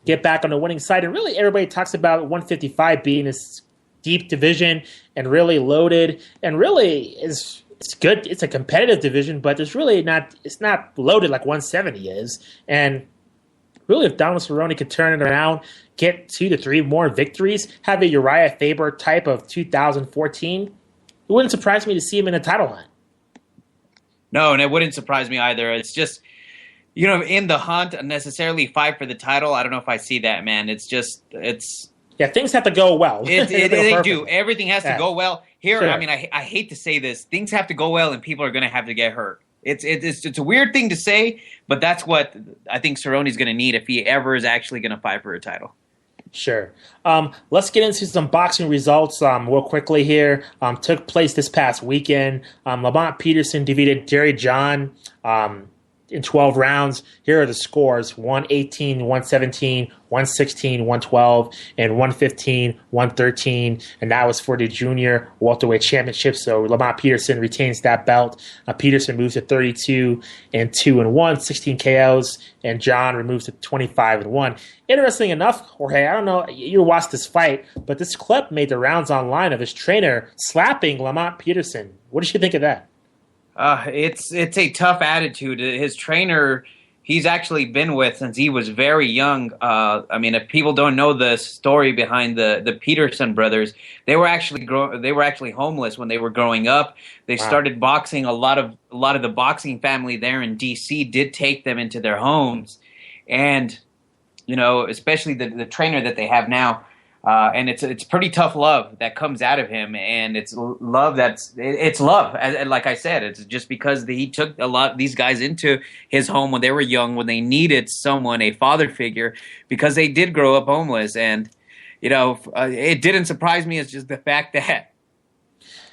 get back on the winning side. And really, everybody talks about 155 being this deep division and really loaded, and really it's good. It's a competitive division, but it's not loaded like 170 is. And really, if Donald Cerrone could turn it around, get 2 to 3 more victories, have a Uriah Faber type of 2014, it wouldn't surprise me to see him in a title hunt. No, and it wouldn't surprise me either. It's just, in the hunt, necessarily fight for the title. I don't know if I see that, man. Yeah, things have to go well. They do. Everything has to go well. Here, Sure. I mean, I hate to say this. Things have to go well, and people are going to have to get hurt. It's a weird thing to say, but that's what I think Cerrone's going to need if he ever is actually going to fight for a title. Sure. Let's get into some boxing results real quickly here. Took place this past weekend. Lamont Peterson defeated Jerry John in 12 rounds. Here are the scores: 118, 117, 116, 112, and 115, 113. And that was for the junior welterweight championship. So Lamont Peterson retains that belt. Peterson moves to 32-2-1, 16 KOs, and John removes to 25-1. Interesting enough, Jorge, I don't know, you watched this fight, but this clip made the rounds online of his trainer slapping Lamont Peterson. What did you think of that? It's a tough attitude. His trainer, he's actually been with since he was very young. I mean, if people don't know the story behind the Peterson brothers, they were actually homeless when they were growing up. They started boxing. A lot of the boxing family there in D.C. did take them into their homes, and especially the trainer that they have now. And it's pretty tough love that comes out of him, and it's love. And like I said, it's just because he took these guys into his home when they were young, when they needed someone, a father figure, because they did grow up homeless. And it didn't surprise me. It's just the fact that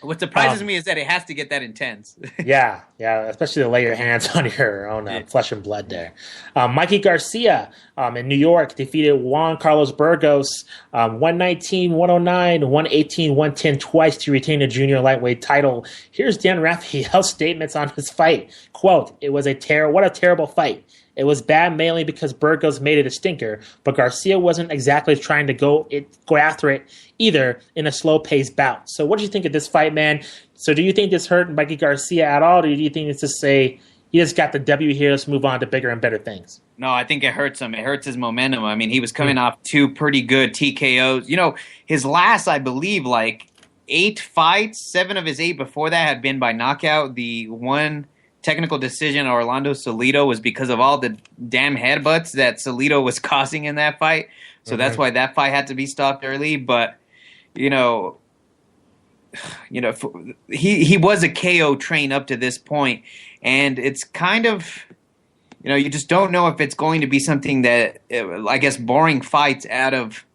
what surprises me is that it has to get that intense. yeah, especially to lay your hands on your own flesh and blood there. Mikey Garcia in New York defeated Juan Carlos Burgos 119-109, 118-110 twice to retain the junior lightweight title. Here's Dan Raphael's statements on his fight. Quote, what a terrible fight. It was bad mainly because Burgos made it a stinker, but Garcia wasn't exactly trying to go after it either in a slow-paced bout. So what did you think of this fight, man? So do you think this hurt Mikey Garcia at all, or do you think it's just he just got the W here, let's move on to bigger and better things? No, I think it hurts him. It hurts his momentum. I mean, he was coming off 2 pretty good TKOs. His last, I believe, 8 fights, 7 of his 8 before that had been by knockout. The one technical decision Orlando Salido was because of all the damn headbutts that Salido was causing in that fight. So that's why that fight had to be stopped early. But, he was a KO train up to this point. And it's kind of, you just don't know if it's going to be something that, I guess, boring fights out of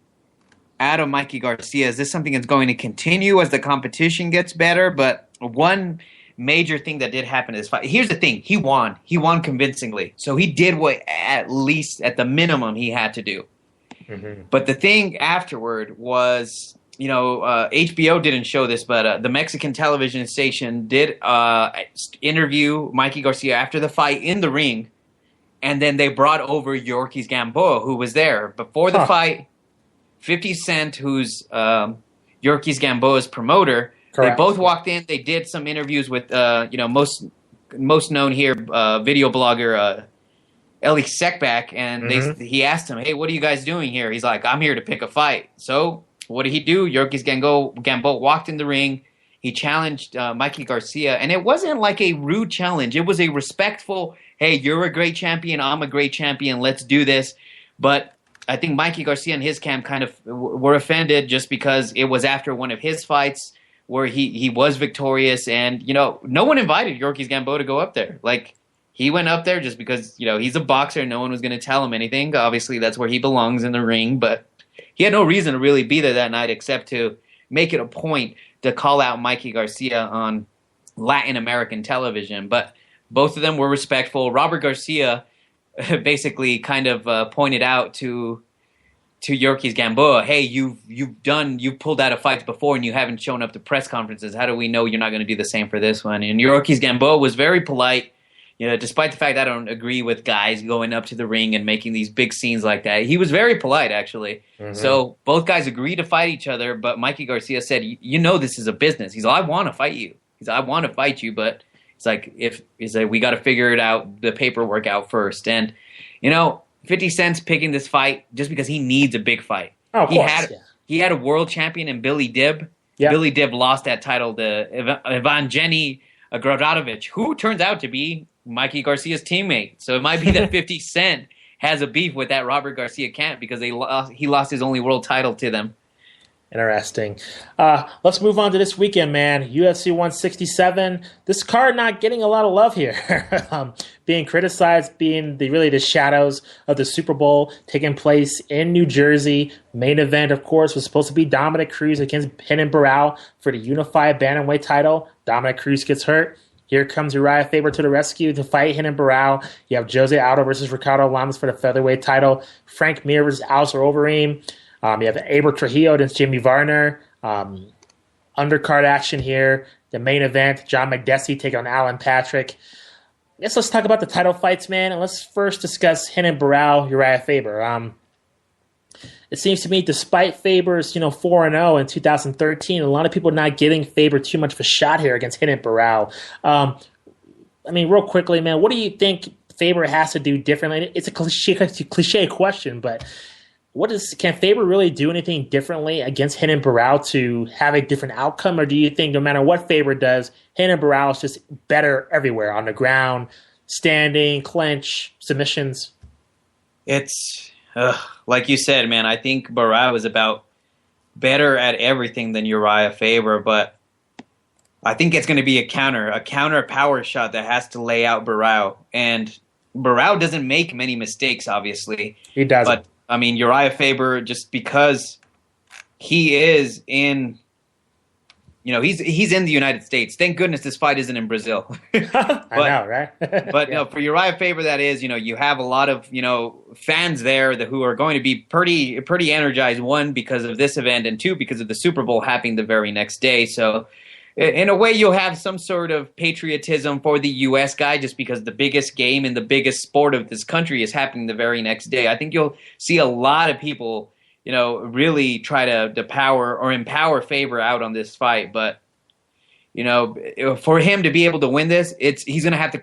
Mikey Garcia. Is this something that's going to continue as the competition gets better? But one major thing that did happen in this fight. Here's the thing. He won. He won convincingly. So he did what at least at the minimum he had to do. Mm-hmm. But the thing afterward was, HBO didn't show this, but the Mexican television station did interview Mikey Garcia after the fight in the ring. And then they brought over Yorkis Gamboa, who was there. Before the fight, 50 Cent, who's Yorkis Gamboa's promoter, correct. They both walked in. They did some interviews with, most known here, video blogger Eli Sekbak, and he asked him, "Hey, what are you guys doing here?" He's like, "I'm here to pick a fight." So what did he do? Yorkis Gamboa walked in the ring. He challenged Mikey Garcia, and it wasn't like a rude challenge. It was a respectful, "Hey, you're a great champion. I'm a great champion. Let's do this." But I think Mikey Garcia and his camp kind of were offended just because it was after one of his fights where he was victorious, and no one invited Yorkis Gamboa to go up there. He went up there just because he's a boxer. No one was going to tell him anything. Obviously, that's where he belongs, in the ring. But he had no reason to really be there that night except to make it a point to call out Mikey Garcia on Latin American television. But both of them were respectful. Robert Garcia basically kind of pointed out to Yorkis Gamboa, "Hey, you've pulled out of fights before and you haven't shown up to press conferences. How do we know you're not going to do the same for this one?" And Yorkis Gamboa was very polite. despite the fact I don't agree with guys going up to the ring and making these big scenes like that, he was very polite, actually. Mm-hmm. So both guys agreed to fight each other, but Mikey Garcia said, this is a business. He's like, I want to fight you. I want to fight you, but it's like, we got to figure it out, the paperwork out first. And, 50 Cent's picking this fight just because he needs a big fight. Oh, of course, he had a world champion in Billy Dib. Yep. Billy Dib lost that title to Gennady Golovkin, who turns out to be Mikey Garcia's teammate. So it might be that 50 Cent has a beef with that Robert Garcia camp because he lost his only world title to them. Interesting. Let's move on to this weekend, man. UFC 167. This card not getting a lot of love here. Being criticized, being the shadows of the Super Bowl taking place in New Jersey. Main event, of course, was supposed to be Dominic Cruz against Renan Barão for the unified bantamweight title. Dominic Cruz gets hurt. Here comes Uriah Faber to the rescue to fight Renan Barão. You have Jose Aldo versus Ricardo Lamas for the featherweight title. Frank Mir versus Alistair Overeem. You have Abel Trujillo against Jimmy Varner. Undercard action here. The main event, John McDessie taking on Alan Patrick. I guess let's talk about the title fights, man. And let's first discuss Renan Barão, Uriah Faber. It seems to me, despite Faber's 4-0 in 2013, a lot of people not giving Faber too much of a shot here against Renan Barão. Real quickly, man, what do you think Faber has to do differently? It's a cliche question, but can Faber really do anything differently against Renan Barão to have a different outcome, or do you think no matter what Faber does, Renan Barão is just better everywhere on the ground, standing, clinch, submissions? It's like you said, man. I think Barão is about better at everything than Uriah Faber, but I think it's going to be a counter power shot that has to lay out Barão, and Barão doesn't make many mistakes. Obviously, he doesn't. But Uriah Faber, just because he is in, he's in the United States. Thank goodness this fight isn't in Brazil. I know, right? But no, for Uriah Faber, that is, you have a lot of, fans there who are going to be pretty energized. One, because of this event, and two, because of the Super Bowl happening the very next day. So in a way, you'll have some sort of patriotism for the U.S. guy just because the biggest game and the biggest sport of this country is happening the very next day. I think you'll see a lot of people, really try to empower Faber out on this fight. But, for him to be able to win this, he's going to have to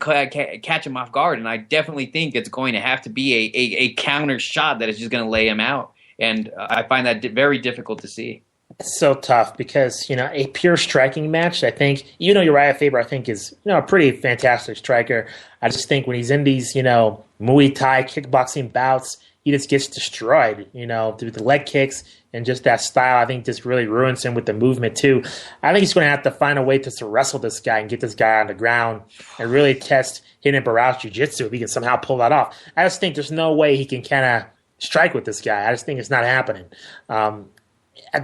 catch him off guard. And I definitely think it's going to have to be a counter shot that is just going to lay him out. And I find that very difficult to see. It's so tough because, a pure striking match, I think, Uriah Faber, I think, is, a pretty fantastic striker. I just think when he's in these, Muay Thai kickboxing bouts, he just gets destroyed, through the leg kicks and just that style. I think just really ruins him with the movement, too. I think he's going to have to find a way to wrestle this guy and get this guy on the ground and really test Renan Barão's jiu-jitsu if he can somehow pull that off. I just think there's no way he can kind of strike with this guy. I just think it's not happening.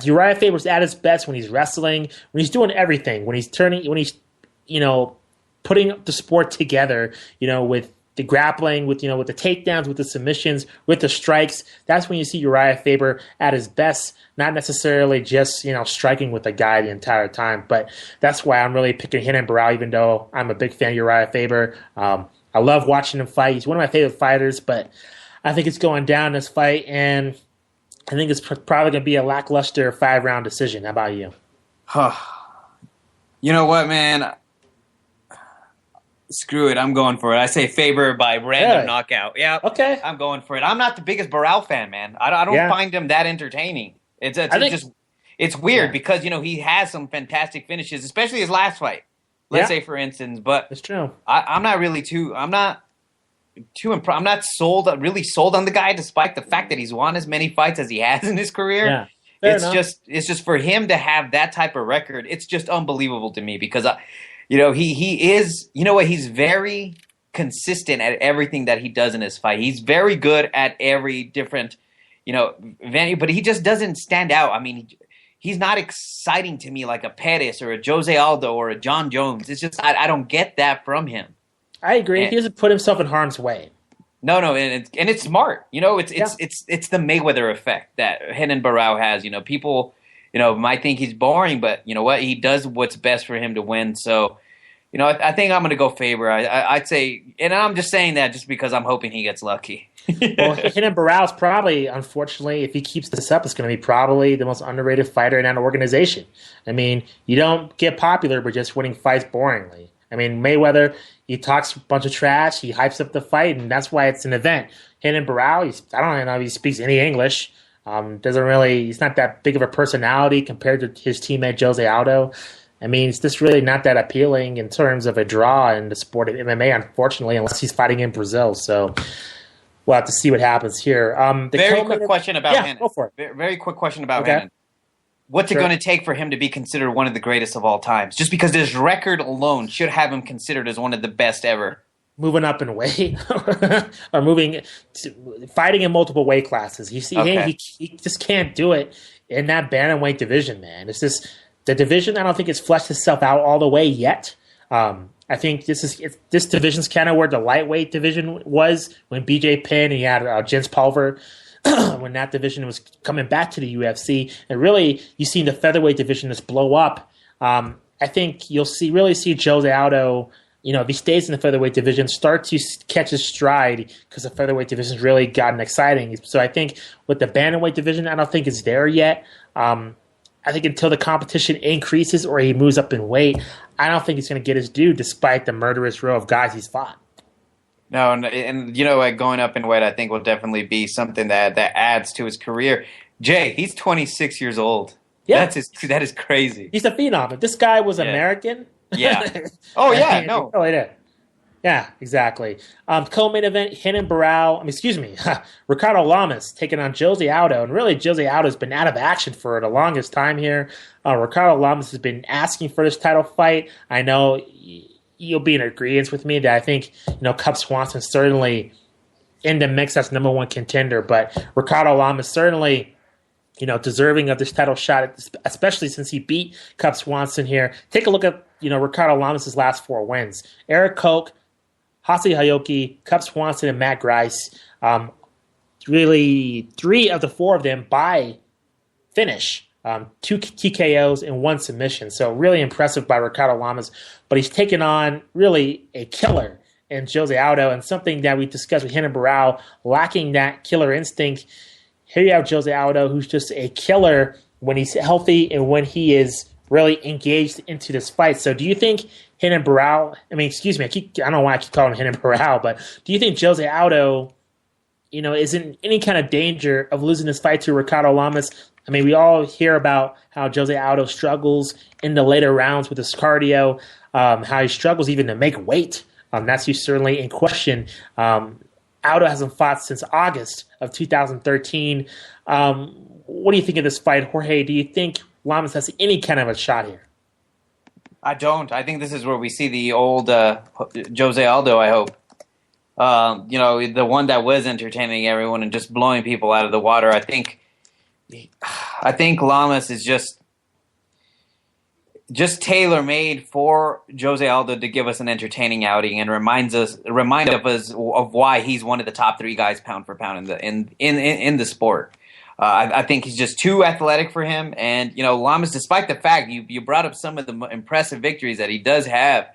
Uriah Faber's at his best when he's wrestling, when he's doing everything, when he's putting the sport together, with the grappling, with the takedowns, with the submissions, with the strikes. That's when you see Uriah Faber at his best, not necessarily just, striking with a guy the entire time. But that's why I'm really picking Renan Barão, even though I'm a big fan of Uriah Faber. I love watching him fight. He's one of my favorite fighters, but I think it's going down this fight, and I think it's probably going to be a lackluster 5-round decision. How about you? You know what, man? Screw it. I'm going for it. I say Faber by random knockout. Yeah. Okay. I'm going for it. I'm not the biggest Barão fan, man. I don't find him that entertaining. It's weird because, he has some fantastic finishes, especially his last fight. Let's say, for instance. But it's true. I'm not really I'm not really sold on the guy, despite the fact that he's won as many fights as he has in his career. Yeah, it's just for him to have that type of record. It's just unbelievable to me because, he is, he's very consistent at everything that he does in his fight. He's very good at every different, venue, but he just doesn't stand out. He's not exciting to me like a Pettis or a Jose Aldo or a John Jones. It's just I don't get that from him. I agree. He doesn't put himself in harm's way. No, and it's smart. It's the Mayweather effect that Renan Barão has. People, might think he's boring, but you know what? He does what's best for him to win. So, I think I'm going to go Faber. I'd say, and I'm just saying that just because I'm hoping he gets lucky. Well, Renan Barão's probably, unfortunately, if he keeps this up, it's going to be probably the most underrated fighter in that organization. I mean, you don't get popular by just winning fights boringly. I mean, Mayweather, he talks a bunch of trash, he hypes up the fight, and that's why it's an event. Renan Barão, I don't know if he speaks any English. He's not that big of a personality compared to his teammate Jose Aldo. I mean, it's just really not that appealing in terms of a draw in the sport of MMA, unfortunately, unless he's fighting in Brazil. So we'll have to see what happens here. Very quick question about Renan. Go for it. Very quick question about Renan. What's it going to take for him to be considered one of the greatest of all times? Just because his record alone should have him considered as one of the best ever. Moving up in weight or fighting in multiple weight classes. You see, he just can't do it in that bantamweight division, man. It's just the division. I don't think it's fleshed itself out all the way yet. I think this division's kind of where the lightweight division was when BJ Penn and you had Jens Pulver. When that division was coming back to the UFC, and really you see the featherweight division just blow up. I think you'll really see Jose Aldo, if he stays in the featherweight division, start to catch his stride because the featherweight division's really gotten exciting. So I think with the bantamweight division, I don't think it's there yet. I think until the competition increases or he moves up in weight, I don't think he's going to get his due despite the murderous row of guys he's fought. No, and going up in weight, I think will definitely be something that adds to his career. Jay, he's 26 years old. Yeah, that is crazy. He's a phenom. If this guy was American, yeah. Oh yeah, no. Oh, it is. Yeah, exactly. Co-main event: Renan Barão. Ricardo Lamas taking on Jose Aldo, and really Jose Aldo's been out of action for the longest time here. Ricardo Lamas has been asking for this title fight. I know you'll be in agreement with me that I think, Cub Swanson's certainly in the mix as number one contender, but Ricardo Lamas certainly, deserving of this title shot, especially since he beat Cub Swanson here. Take a look at, Ricardo Lamas' last 4 wins. Eric Koch, Hasi Hayoki, Cub Swanson, and Matt Grice. Really, 3 of the 4 of them by finish. 2 TKOs and 1 submission. So really impressive by Ricardo Lamas. But he's taken on really a killer in Jose Aldo, and something that we discussed with Renan Barão, lacking that killer instinct. Here you have Jose Aldo, who's just a killer when he's healthy and when he is really engaged into this fight. So do you think Renan Barão, I don't know why I keep calling him Renan Barão, but do you think Jose Aldo, is in any kind of danger of losing this fight to Ricardo Lamas? I mean, we all hear about how Jose Aldo struggles in the later rounds with his cardio, how he struggles even to make weight. That's certainly in question. Aldo hasn't fought since August of 2013. What do you think of this fight, Jorge? Do you think Lamas has any kind of a shot here? I don't. I think this is where we see the old Jose Aldo, I hope. The one that was entertaining everyone and just blowing people out of the water. I think Lamas is just tailor-made for Jose Aldo to give us an entertaining outing and remind us of why he's one of the top 3 guys pound for pound in the sport. I think he's just too athletic for him, and Lamas, despite the fact you brought up some of the impressive victories that he does have,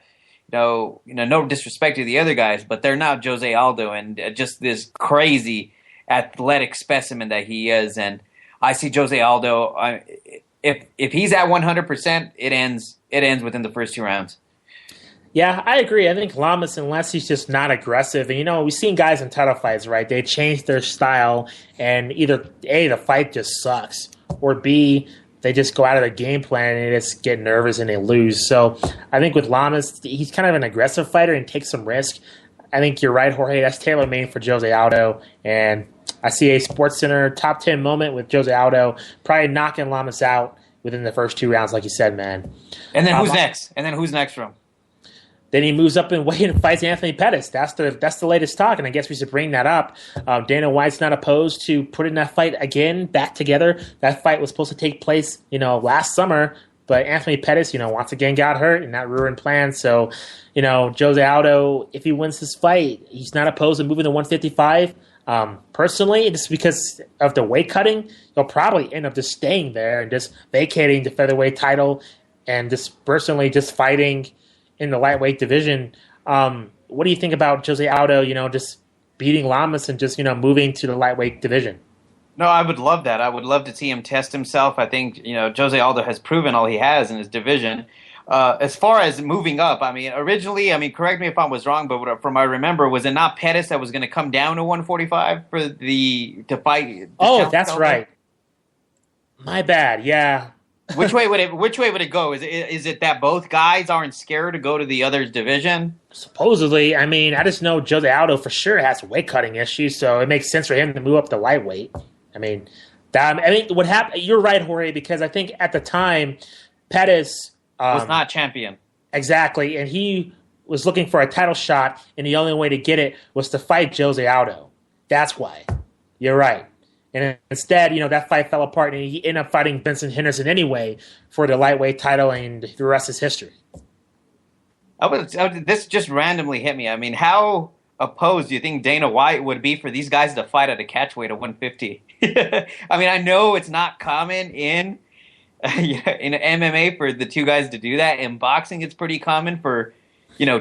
no disrespect to the other guys, but they're not Jose Aldo and just this crazy athletic specimen that he is. And I see Jose Aldo. If he's at 100%, it ends within the first 2 rounds. Yeah, I agree. I think Lamas, unless he's just not aggressive, and we've seen guys in title fights, right? They change their style, and either A, the fight just sucks, or B, they just go out of their game plan and they just get nervous and they lose. So I think with Lamas, he's kind of an aggressive fighter and takes some risk. I think you're right, Jorge. That's tailor-made for Jose Aldo, and I see a SportsCenter top 10 moment with Jose Aldo probably knocking Lamas out within the first 2 rounds, like you said, man. And then who's next? And then who's next from? Then he moves up in weight and fights Anthony Pettis. That's the latest talk, and I guess we should bring that up. Dana White's not opposed to putting that fight again back together. That fight was supposed to take place, last summer, but Anthony Pettis, once again got hurt, and that ruined plans. So, Jose Aldo, if he wins this fight, he's not opposed to moving to 155. Personally, just because of the weight cutting, he'll probably end up just staying there and just vacating the featherweight title and just personally just fighting in the lightweight division. What do you think about Jose Aldo, just beating Lamas and just, moving to the lightweight division? No, I would love that. I would love to see him test himself. I think, Jose Aldo has proven all he has in his division. As far as moving up, originally, correct me if I was wrong, but from what I remember, was it not Pettis that was going to come down to 145 to fight? Oh, that's right. My bad. Yeah. Which way would it go? Is it that both guys aren't scared to go to the other's division? Supposedly, I just know Jose Aldo for sure has weight cutting issues, so it makes sense for him to move up to lightweight. What happened? You're right, Jorge, because I think at the time Pettis was not champion. Exactly, and he was looking for a title shot, and the only way to get it was to fight Jose Aldo. That's why. You're right. And instead, that fight fell apart, and he ended up fighting Benson Henderson anyway for the lightweight title, and the rest is history. This just randomly hit me. How opposed do you think Dana White would be for these guys to fight at a catchweight of 150? I know it's not common in MMA for the two guys to do that. In boxing, it's pretty common for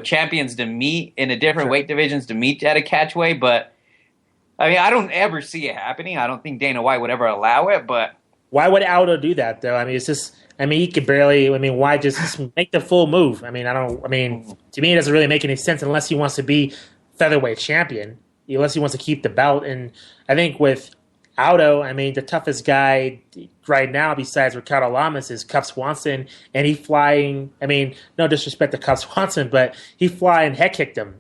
champions to meet in a different weight divisions to meet at a catchweight, but I don't ever see it happening. I don't think Dana White would ever allow it, but why would Aldo do that though? It's just, he could barely. Why just make the full move? To me, it doesn't really make any sense unless he wants to be featherweight champion, unless he wants to keep the belt. And I think with Aldo, the toughest guy right now besides Ricardo Lamas is Cub Swanson, and he flying. No disrespect to Cub Swanson, but he flying head kicked him.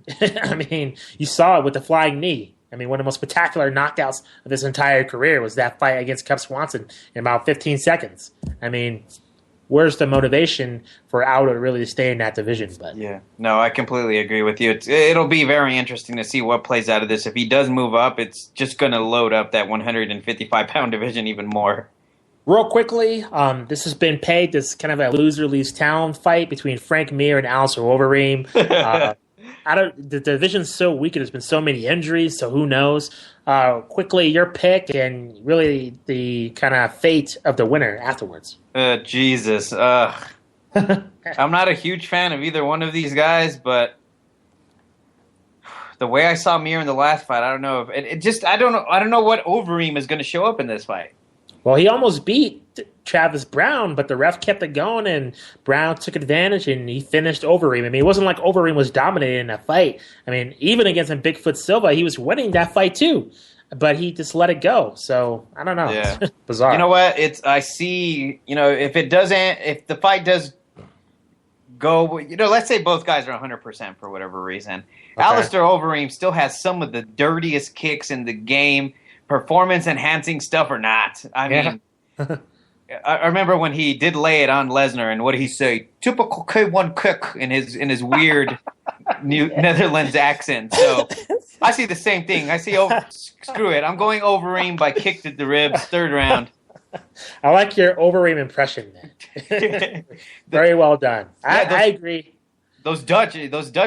You saw it with the flying knee. One of the most spectacular knockouts of his entire career was that fight against Cub Swanson in about 15 seconds. Where's the motivation for Aldo to really stay in that division? But yeah, no, I completely agree with you. It'll be very interesting to see what plays out of this. If he does move up, it's just going to load up that 155-pound division even more. Real quickly, this has been pegged as kind of a loser leaves town fight between Frank Mir and Alistair Overeem. The division's so weak and there's been so many injuries, so who knows? Quickly, your pick and really the kind of fate of the winner afterwards. Jesus. I'm not a huge fan of either one of these guys, but the way I saw Mir in the last fight, I don't know if I don't know what Overeem is going to show up in this fight. Well, he almost beat Travis Brown, but the ref kept it going, and Brown took advantage, and he finished Overeem. It wasn't like Overeem was dominating in that fight. Even against Bigfoot Silva, he was winning that fight too, but he just let it go. So, I don't know. Yeah. It's bizarre. You know what? I see, if the fight does go, let's say both guys are 100% for whatever reason. Okay. Alistair Overeem still has some of the dirtiest kicks in the game, performance-enhancing stuff or not. I remember when he did lay it on Lesnar, and what did he say? Typical K1 kick in his weird Netherlands accent. So I see the same thing. I see, screw it. I'm going Overeem by kick to the ribs, third round. I like your Overeem impression, man. Very well done. I agree. Those Dutch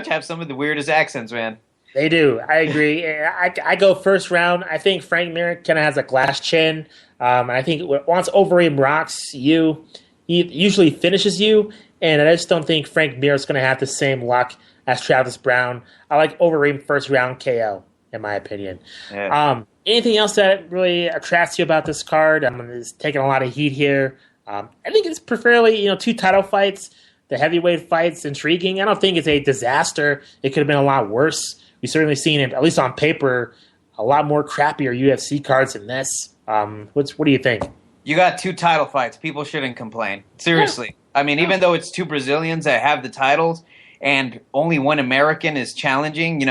have some of the weirdest accents, man. They do. I agree. I go first round. I think Frank Mir kind of has a glass chin. I think once Overeem rocks you, he usually finishes you. And I just don't think Frank Mir is going to have the same luck as Travis Brown. I like Overeem first round KO, in my opinion. Yeah. Anything else that really attracts you about this card? It's taking a lot of heat here. I think it's preferably, two title fights. The heavyweight fight's intriguing. I don't think it's a disaster. It could have been a lot worse. We've certainly seen it, at least on paper, a lot more crappier UFC cards than this. What do you think? You got two title fights. People shouldn't complain. Seriously. Yeah. Even though it's two Brazilians that have the titles and only one American is challenging,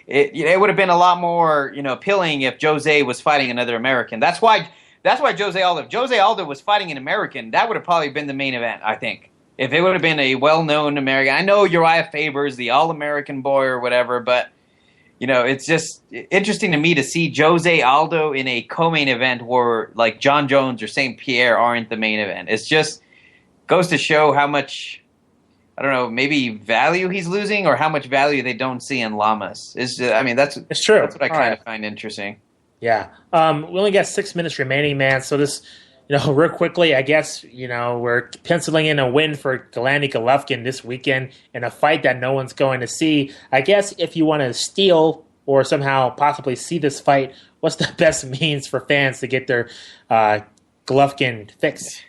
it would have been a lot more, appealing if Jose was fighting another American. That's why Jose Aldo. If Jose Aldo was fighting an American, that would have probably been the main event, I think. If it would have been a well-known American. I know Uriah Faber's the All-American boy or whatever, but it's just interesting to me to see Jose Aldo in a co-main event where like John Jones or St. Pierre aren't the main event. It's just goes to show how much, I don't know, maybe value he's losing or how much value they don't see in Lamas. It's true. That's what I kind of find interesting. Yeah. We only got 6 minutes remaining, man. So this real quickly, I guess, we're penciling in a win for Gennady Golovkin this weekend in a fight that no one's going to see. I guess if you want to steal or somehow possibly see this fight, what's the best means for fans to get their Golovkin fix?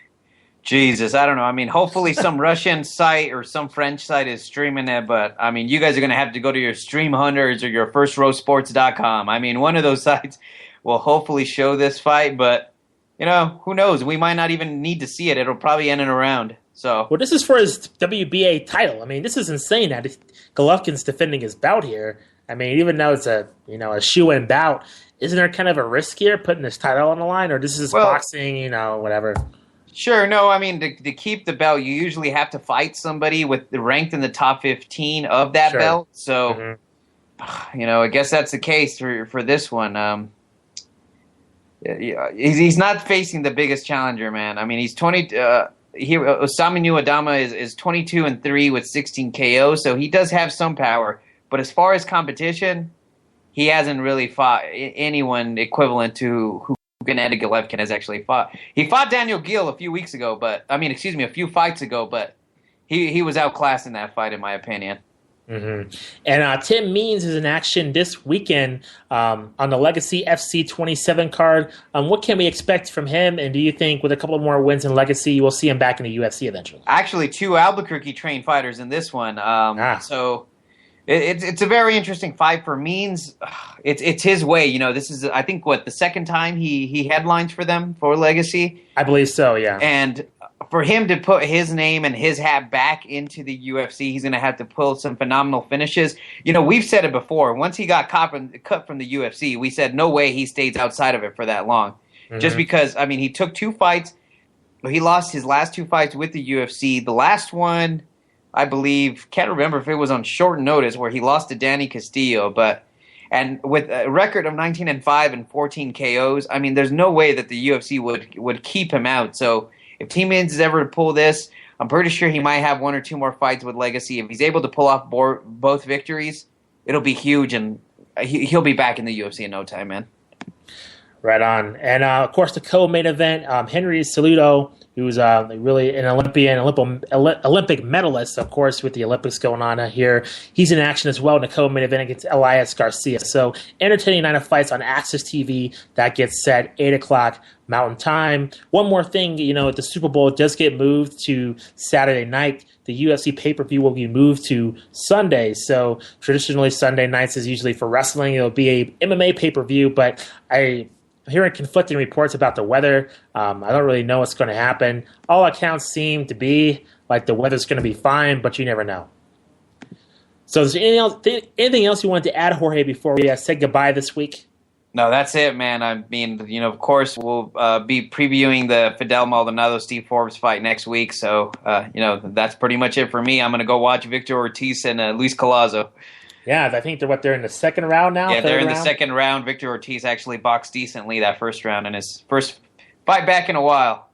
Jesus, I don't know. I mean, hopefully some Russian site or some French site is streaming it, but I mean, you guys are going to have to go to your Stream Hunters or your FirstRowSports.com. I mean, one of those sites will hopefully show this fight, but who knows? We might not even need to see it. It'll probably end in a round. So, well, this is for his WBA title. I mean, this is insane that Golovkin's defending his bout here. I mean, even though it's a shoe-in bout, isn't there kind of a risk here putting this title on the line, or this is boxing, whatever? Sure. No, I mean, to keep the belt, you usually have to fight somebody ranked in the top 15 of that belt. So, I guess that's the case for this one. He's not facing the biggest challenger, man. I mean, he's 20. Osamu Nuadama is 22-3 with 16 KOs, so he does have some power. But as far as competition, he hasn't really fought anyone equivalent to who Gennady Golovkin has actually fought. He fought Daniel Gill a few fights ago, but he was outclassed in that fight, in my opinion. Mm-hmm. And Tim Means is in action this weekend on the Legacy FC 27 card. What can we expect from him? And do you think with a couple more wins in Legacy, we'll see him back in the UFC eventually? Actually, 2 Albuquerque-trained fighters in this one. So it's a very interesting fight for Means. It's his way. This is, I think, the second time he headlines for them for Legacy? I believe so, yeah. And for him to put his name and his hat back into the UFC, he's going to have to pull some phenomenal finishes. We've said it before. Once he got cut from the UFC, we said no way he stays outside of it for that long. Mm-hmm. Just because, I mean, he took 2 fights. He lost his last 2 fights with the UFC. The last one, I believe, can't remember if it was on short notice, where he lost to Danny Castillo. And with a record of 19-5 and 14 KOs, I mean, there's no way that the UFC would keep him out. So if T. Means is ever to pull this, I'm pretty sure he might have 1 or 2 more fights with Legacy. If he's able to pull off both victories, it'll be huge, and he'll be back in the UFC in no time, man. Right on. And, of course, the co-main event, Henry Cejudo, who's really an Olympic medalist, of course, with the Olympics going on here. He's in action as well in the co-main event against Elias Garcia. So, entertaining night of fights on Access TV. That gets set 8 o'clock Mountain Time. One more thing, the Super Bowl does get moved to Saturday night. The UFC pay-per-view will be moved to Sunday. So, traditionally, Sunday nights is usually for wrestling. It'll be a MMA pay-per-view, but I'm hearing conflicting reports about the weather. I don't really know what's going to happen. All accounts seem to be like the weather's going to be fine, but you never know. So is there anything else you wanted to add, Jorge, before we say goodbye this week? No, that's it, man. I mean, of course, we'll be previewing the Fidel Maldonado-Steve Forbes fight next week. So, that's pretty much it for me. I'm going to go watch Victor Ortiz and Luis Collazo. Yeah, I think they're in the second round now? Yeah, they're in the second round. Victor Ortiz actually boxed decently that first round in his first fight back in a while.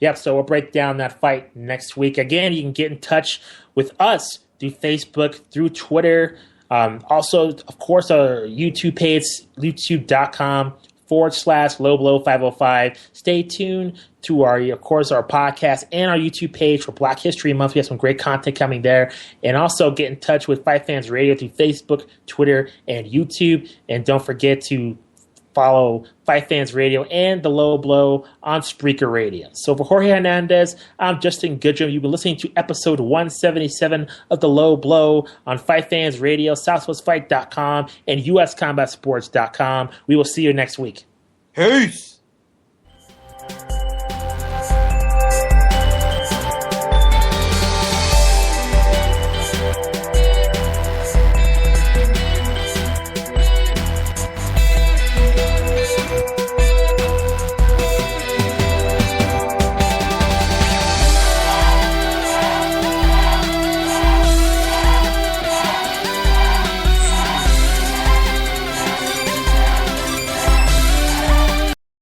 Yep, so we'll break down that fight next week. Again, you can get in touch with us through Facebook, through Twitter. Also, of course, our YouTube page, youtube.com/lowblow505. Stay tuned to our podcast and our YouTube page for Black History Month. We have some great content coming there. And also get in touch with Fight Fans Radio through Facebook, Twitter, and YouTube. And don't forget to follow Fight Fans Radio and The Low Blow on Spreaker Radio. So for Jorge Hernandez, I'm Justin Goodrum. You've been listening to episode 177 of The Low Blow on Fight Fans Radio, SouthwestFight.com, and USCombatSports.com. We will see you next week. Peace!